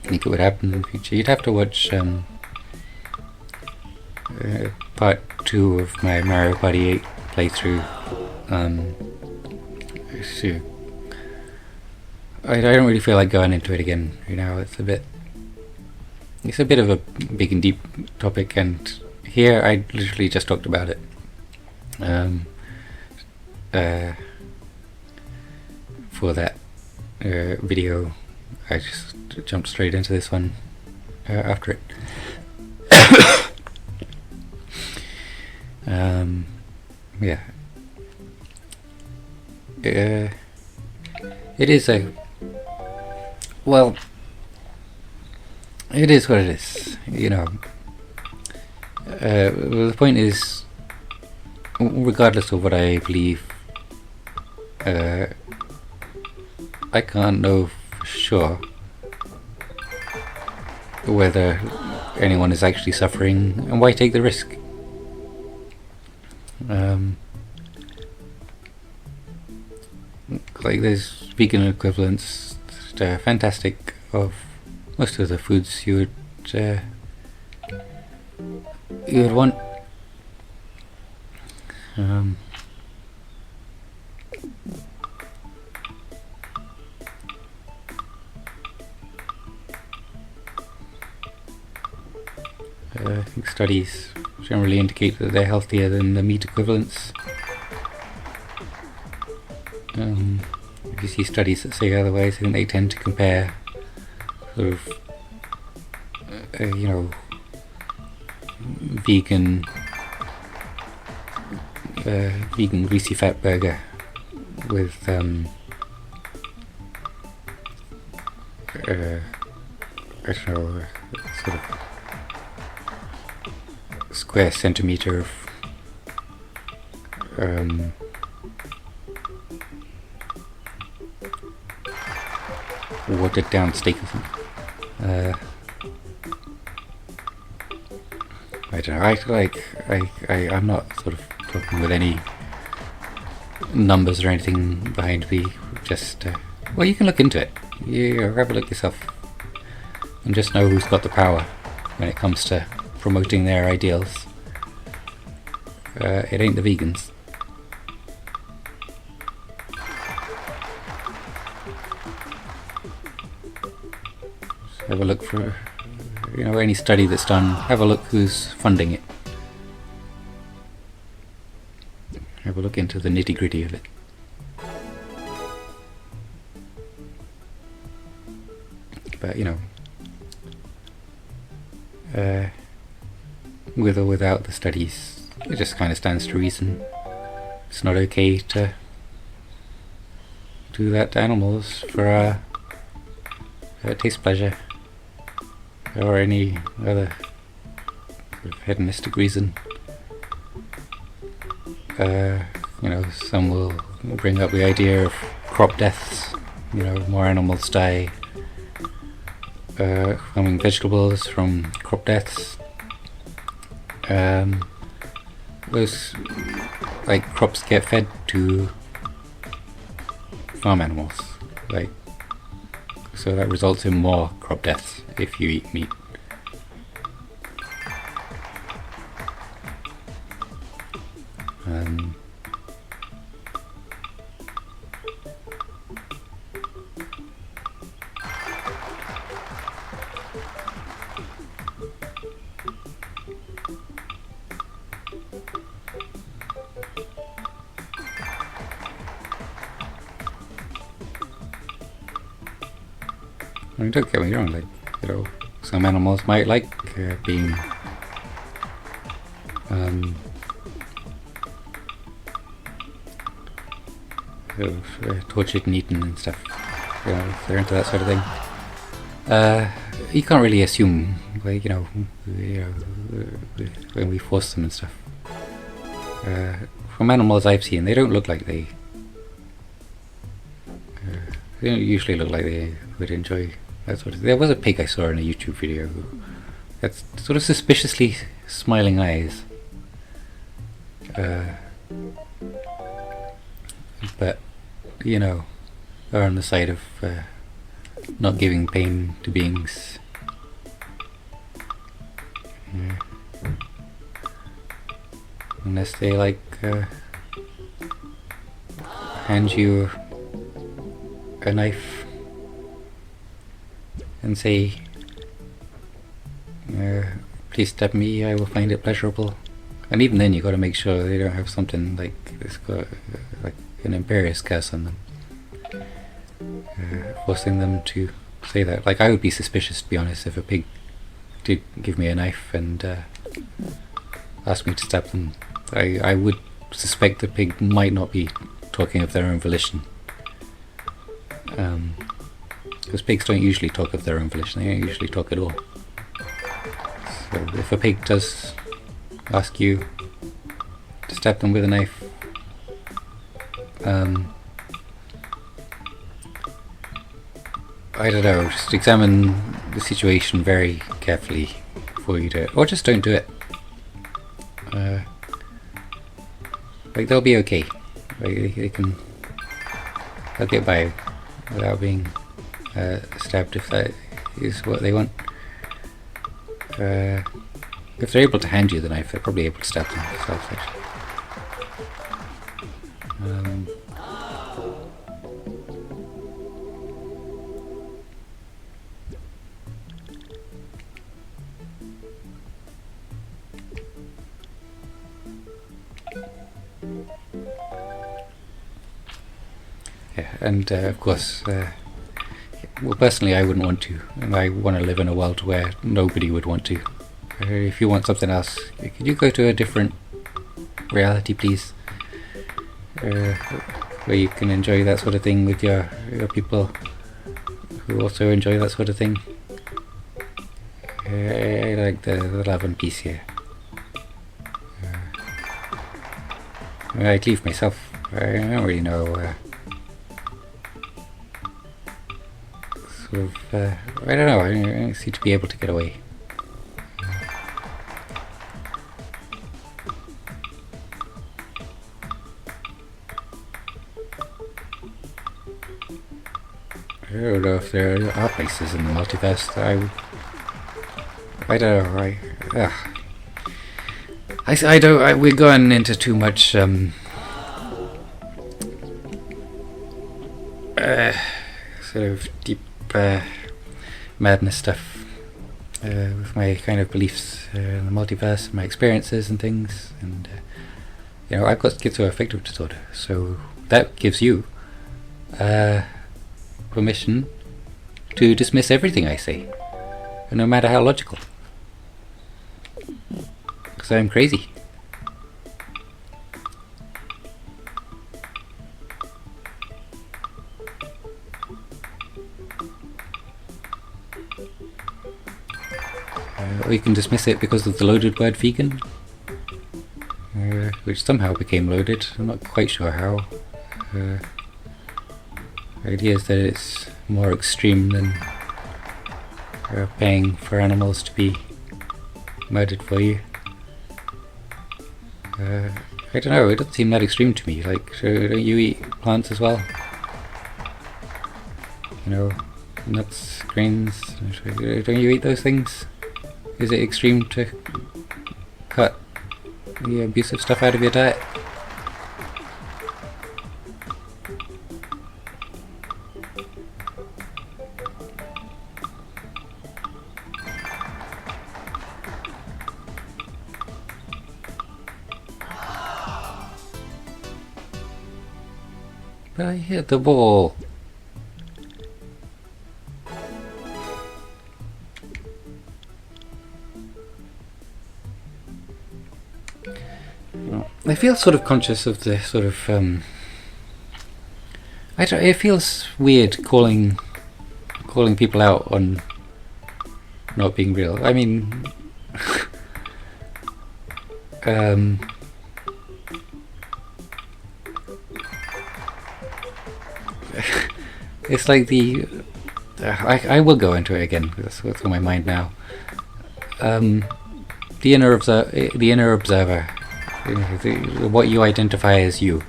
think it would happen in the future. You'd have to watch part 2 of my Mario Party 8 playthrough. So I don't really feel like going into it again. You know, it's a bit of a big and deep topic, and here I literally just talked about it. For that video, I just jumped straight into this one after it. Yeah. It is a... Well, it is what it is, you know. The point is, regardless of what I believe, I can't know for sure whether anyone is actually suffering, and why take the risk? Like, there's vegan equivalents that are fantastic of most of the foods you would want. I think studies generally indicate that they're healthier than the meat equivalents. If you see studies that say otherwise, I think they tend to compare sort of, you know, vegan greasy fat burger with I don't know, sort of square centimeter of watered down steak or something. I don't know, I'm not sort of talking with any numbers or anything behind me, just well, you can look into it. You have a look yourself and just know who's got the power when it comes to promoting their ideals. It ain't the vegans. Just have a look for, you know, any study that's done. Have a look who's funding it. Have a look into the nitty-gritty of it. But, you know, with or without the studies, it just kind of stands to reason. It's not okay to do that to animals for taste pleasure or any other sort of hedonistic reason. You know, some will bring up the idea of crop deaths. You know, more animals die farming vegetables from crop deaths. Those, like, crops get fed to farm animals, like, so that results in more crop deaths if you eat meat. Um, I mean, don't get me wrong, like, you know, some animals might like being tortured and eaten and stuff. You know, if they're into that sort of thing. You can't really assume, like, you know, when we force them and stuff. From animals I've seen, they don't look like they don't usually look like they would enjoy that sort of thing. There was a pig I saw in a YouTube video that's sort of suspiciously smiling eyes. But, you know, are on the side of not giving pain to beings. Unless they like hand you a knife and say, please stab me, I will find it pleasurable. And even then you got to make sure they don't have something like it's got like an imperious curse on them, forcing them to say that. Like, I would be suspicious, to be honest, if a pig did give me a knife and asked me to stab them. I would suspect the pig might not be talking of their own volition, because pigs don't usually talk of their own volition. They don't usually talk at all. So if a pig does ask you to stab them with a knife, I don't know, just examine the situation very carefully before you do it, or just don't do it. Like, they'll be okay. Like, they'll get by without being stabbed if that is what they want. If they're able to hand you the knife, they're probably able to stab themselves, actually. Yeah, and of course, well, personally, I wouldn't want to, and I want to live in a world where nobody would want to. If you want something else, could you go to a different reality, please? Where you can enjoy that sort of thing with your people who also enjoy that sort of thing. I like the love and peace here. I'd leave myself. I don't really know. Sort of, I don't know. I don't seem to be able to get away. I don't know if there are places in the multiverse that I don't know. I don't. We're going into too much sort of deep madness stuff with my kind of beliefs in the multiverse, my experiences and things, and you know, I've got schizoaffective disorder, so that gives you permission to dismiss everything I say, no matter how logical, because I'm crazy. Or you can dismiss it because of the loaded word vegan, which somehow became loaded. I'm not quite sure how. The idea is that it's more extreme than paying for animals to be murdered for you. I don't know, it doesn't seem that extreme to me. Like, so don't you eat plants as well? You know, nuts, grains, don't you eat those things? Is it extreme to cut the abusive stuff out of your diet? I hit the ball. I feel sort of conscious of the sort of it feels weird calling people out on not being real. I mean, it's like the I will go into it again. That's what's on my mind now. The inner observer, what you identify as you.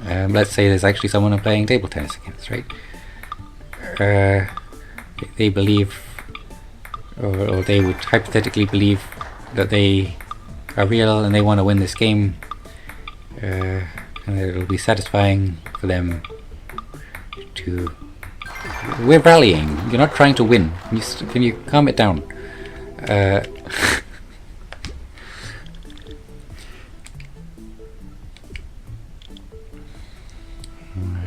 Let's say there's actually someone I'm playing table tennis against, right? They believe, or they would hypothetically believe that they are real and they want to win this game, and it'll be satisfying for them to... We're rallying. You're not trying to win. Can you calm it down?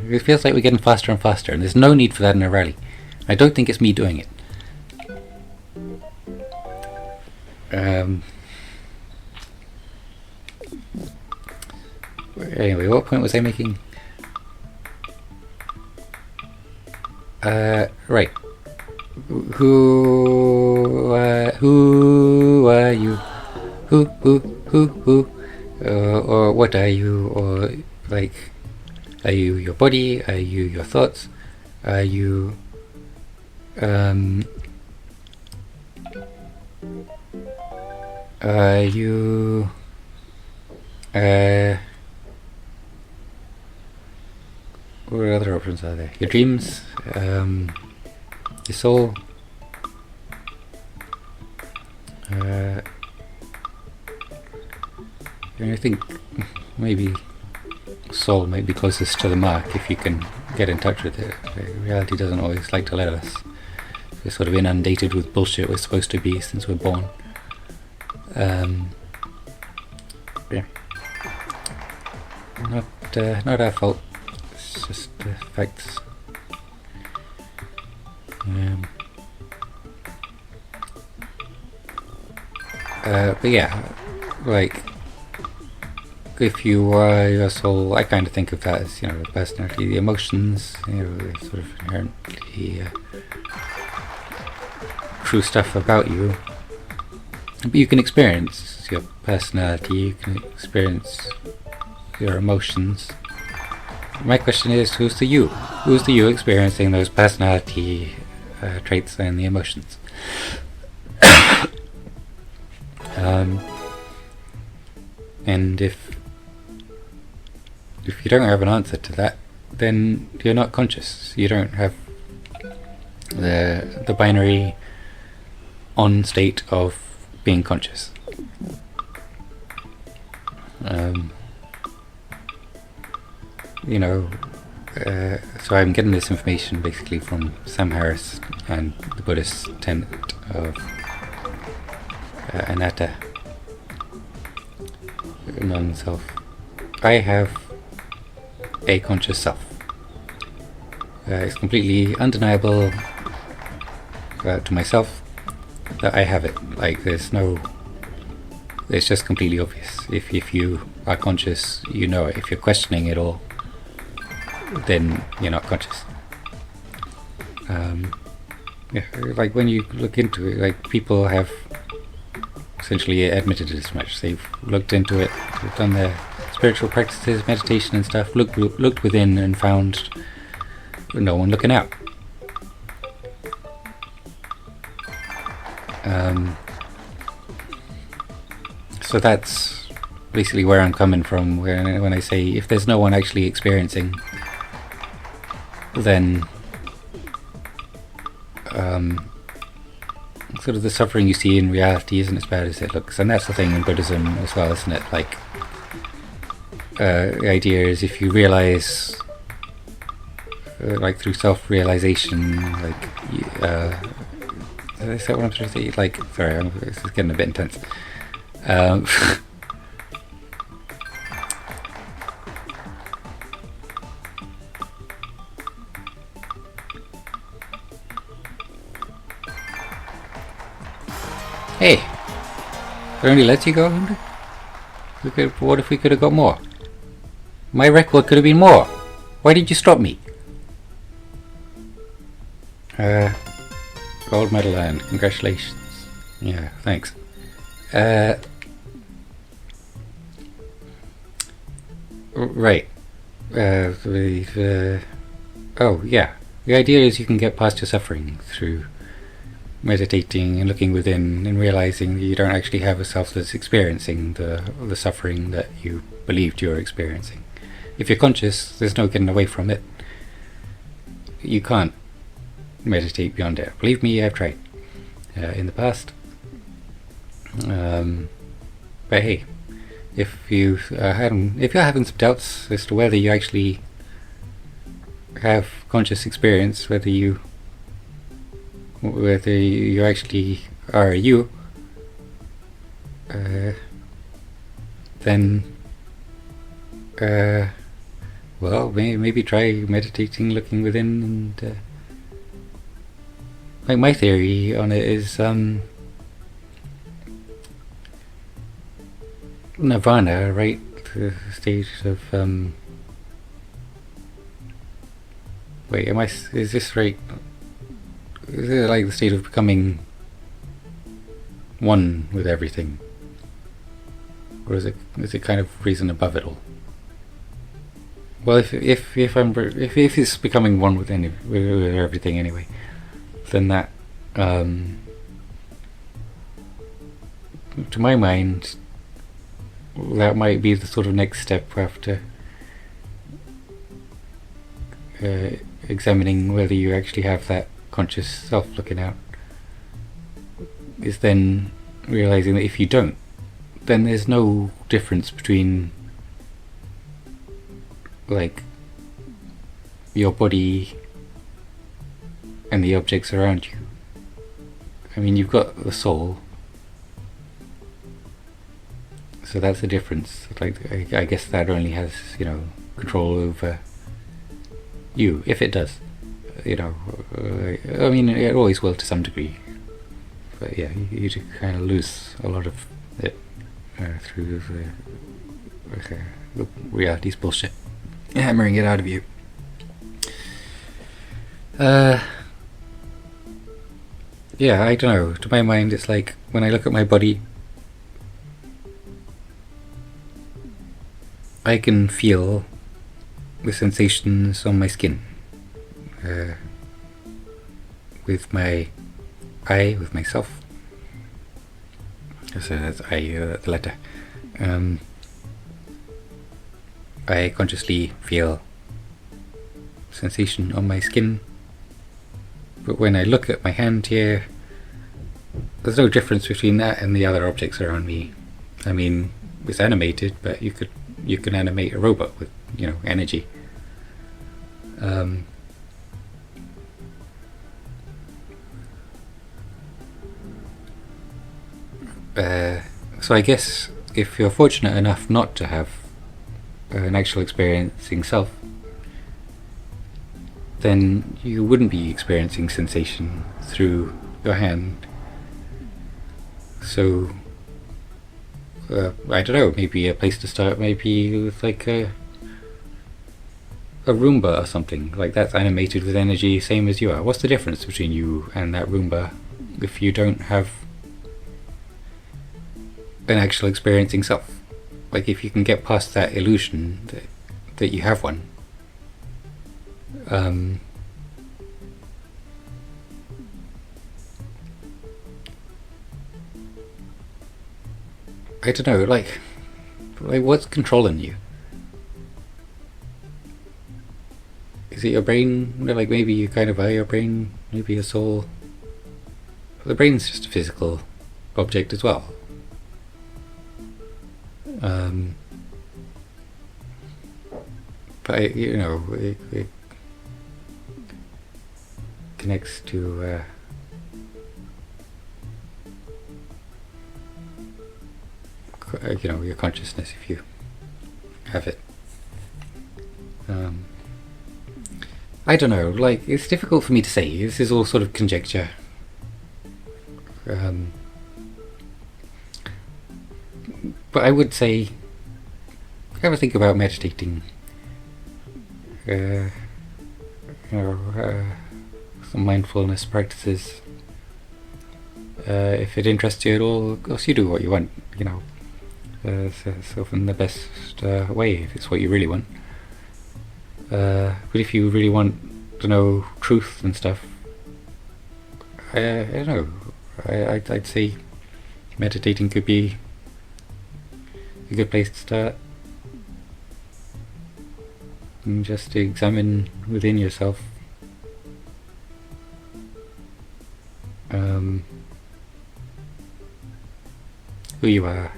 It feels like we're getting faster and faster, and there's no need for that in a rally. I don't think it's me doing it. Anyway, what point was I making? Right. Who are you? Who? Or what are you? Or like, are you your body? Are you your thoughts? Are you what other options are there? Your dreams, your soul, I think maybe soul might be closest to the mark if you can get in touch with it. Reality doesn't always like to let us. We're sort of inundated with bullshit we're supposed to be since we're born. Yeah. Not our fault. It's just facts. But yeah, like, if you are your soul, I kind of think of that as, the personality, the emotions, the sort of inherently true stuff about you. But you can experience your personality, you can experience your emotions. My question is, who's the you? Who's the you experiencing those personality traits and the emotions? And if you don't have an answer to that, then you're not conscious. You don't have the binary on state of being conscious. So I'm getting this information basically from Sam Harris and the Buddhist tenet of anatta, non-self. I have a conscious self. It's completely undeniable to myself that I have it. Like, it's just completely obvious. If you are conscious, you know it. If you're questioning it all, then you're not conscious. Like when you look into it, like, people have essentially admitted it as much. They've looked into it, they've done their spiritual practices, meditation and stuff, looked within and found no one looking out. So that's basically where I'm coming from when I say, if there's no one actually experiencing, then sort of the suffering you see in reality isn't as bad as it looks. And that's the thing in Buddhism as well, isn't it? Like, the idea is, if you realize, like, through self-realization, like, is that what I'm trying to say? Like, sorry, this is getting a bit intense. Hey, it only lets you go 100? What if we could have got more? My record could have been more. Why did you stop me? Gold medal and congratulations. Yeah, thanks. Right. Oh, yeah. The idea is you can get past your suffering through meditating and looking within and realizing that you don't actually have a self that's experiencing the suffering that you believed you were experiencing. If you're conscious, there's no getting away from it. You can't meditate beyond it. Believe me, I've tried in the past. But hey, if you're having some doubts as to whether you actually have conscious experience, whether you actually are a you, then well, maybe try meditating, looking within, and like my theory on it is nirvana, right? The state of wait, is this right? Is it like the state of becoming one with everything, or is it kind of reason above it all? Well, if it's becoming one with everything anyway, then that, to my mind, that might be the sort of next step after examining whether you actually have that conscious self looking out, is then realizing that if you don't, then there's no difference between like your body and the objects around you. I mean, you've got the soul, so that's the difference. Like, I guess that only has, control over you, if it does. I mean, it always will to some degree, but yeah, you kind of lose a lot of it through the reality's bullshit, hammering it out of you. Yeah, I don't know. To my mind, it's like when I look at my body, I can feel the sensations on my skin. With my I, with myself. So that's I, the letter. I consciously feel sensation on my skin. But when I look at my hand here, there's no difference between that and the other objects around me. I mean, it's animated, but you can animate a robot with, energy. So I guess if you're fortunate enough not to have an actual experiencing self, then you wouldn't be experiencing sensation through your hand. So I don't know, maybe a place to start maybe with like a Roomba or something. Like, that's animated with energy, same as you are. What's the difference between you and that Roomba if you don't have an actual experiencing self? Like, if you can get past that illusion that you have one, I don't know, like what's controlling you? Is it your brain? Like, maybe you kind of are your brain, maybe your soul. But the brain's just a physical object as well. But it connects to your consciousness if you have it. I don't know, like, it's difficult for me to say. This is all sort of conjecture. But I would say, ever think about meditating? You know, some mindfulness practices. If it interests you at all, of course you do what you want. You know, it's often the best way if it's what you really want. But if you really want to know truth and stuff, I don't know. I'd say meditating could be a good place to start. And just to examine within yourself. Who you are.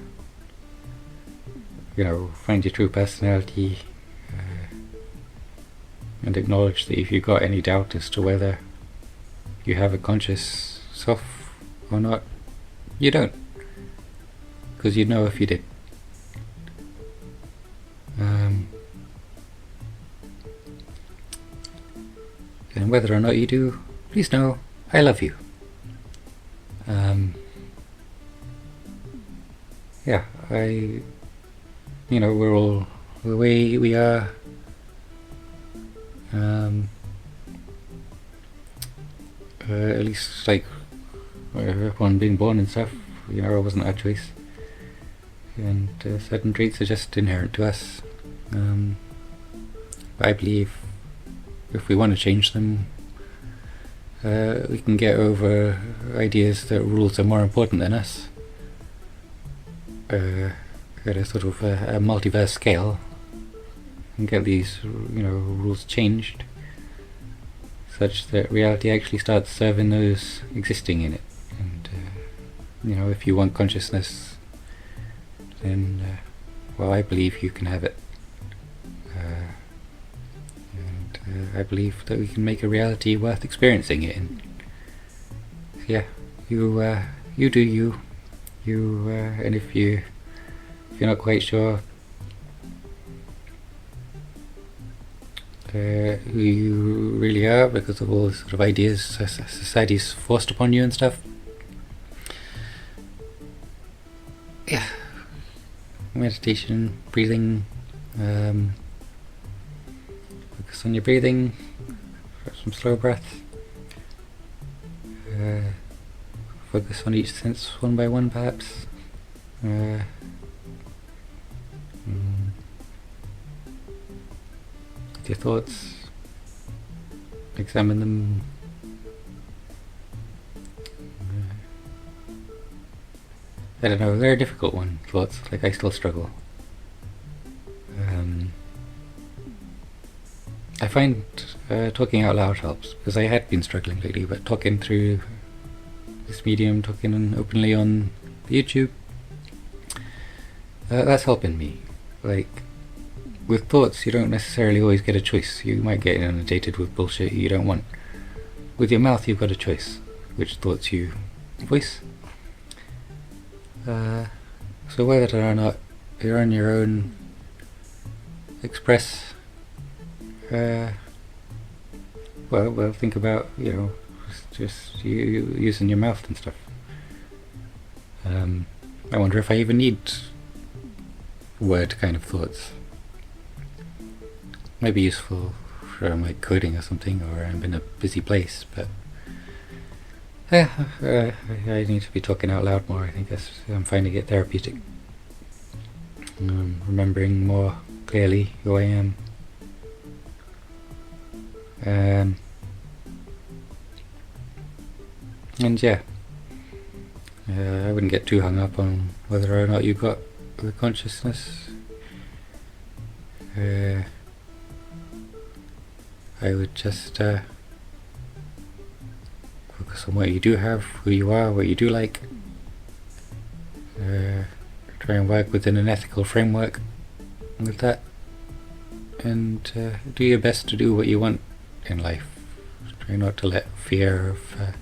You know, find your true personality. And acknowledge that if you've got any doubt as to whether you have a conscious self or not, you don't. Because you'd know if you did. And whether or not you do, please know I love you. Yeah, we're all the way we are. At least, like, upon being born and stuff, you know, it wasn't our choice. And certain traits are just inherent to us. I believe if we want to change them, we can get over ideas that rules are more important than us. At a sort of a multiverse scale, and get these, you know, rules changed such that reality actually starts serving those existing in it. And you know, if you want consciousness, then well, I believe you can have it. And I believe that we can make a reality worth experiencing it in. So yeah, you do you. And if you're not quite sure who you really are because of all the sort of ideas society's forced upon you and stuff, yeah, meditation, breathing, focus on your breathing, some slow breaths, focus on each sense one by one perhaps. Your thoughts, examine them. I don't know, they're a difficult one, thoughts, like I still struggle. I find talking out loud helps, because I had been struggling lately, but talking through this medium, talking openly on YouTube, that's helping me. Like, with thoughts, you don't necessarily always get a choice. You might get inundated with bullshit you don't want. With your mouth, you've got a choice, which thoughts you voice. So whether or not you're on your own, express. Well, think about, you know, just you using your mouth and stuff. I wonder if I even need word kind of thoughts. Might be useful for like coding or something, or I'm in a busy place, but I need to be talking out loud more. I think I'm finding it therapeutic. Remembering more clearly who I am. And yeah, I wouldn't get too hung up on whether or not you got the consciousness. I would just focus on what you do have, who you are, what you do like. Try and work within an ethical framework with that, and do your best to do what you want in life. Try not to let fear of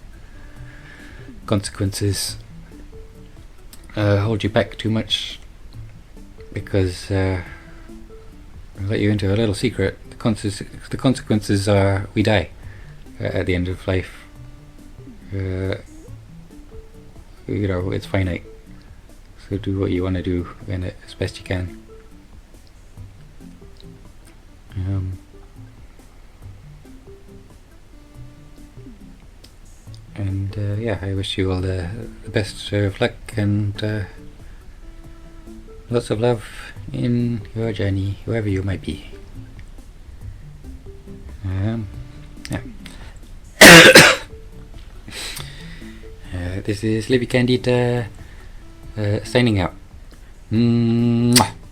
consequences hold you back too much, because I'll let you into a little secret. The consequences are we die at the end of life. You know, it's finite. So So do what you want to do in it as best you can. And yeah, I wish you all the best of luck and lots of love in your journey, whoever you might be. Yeah. This is Libby Candida signing out. Mwah.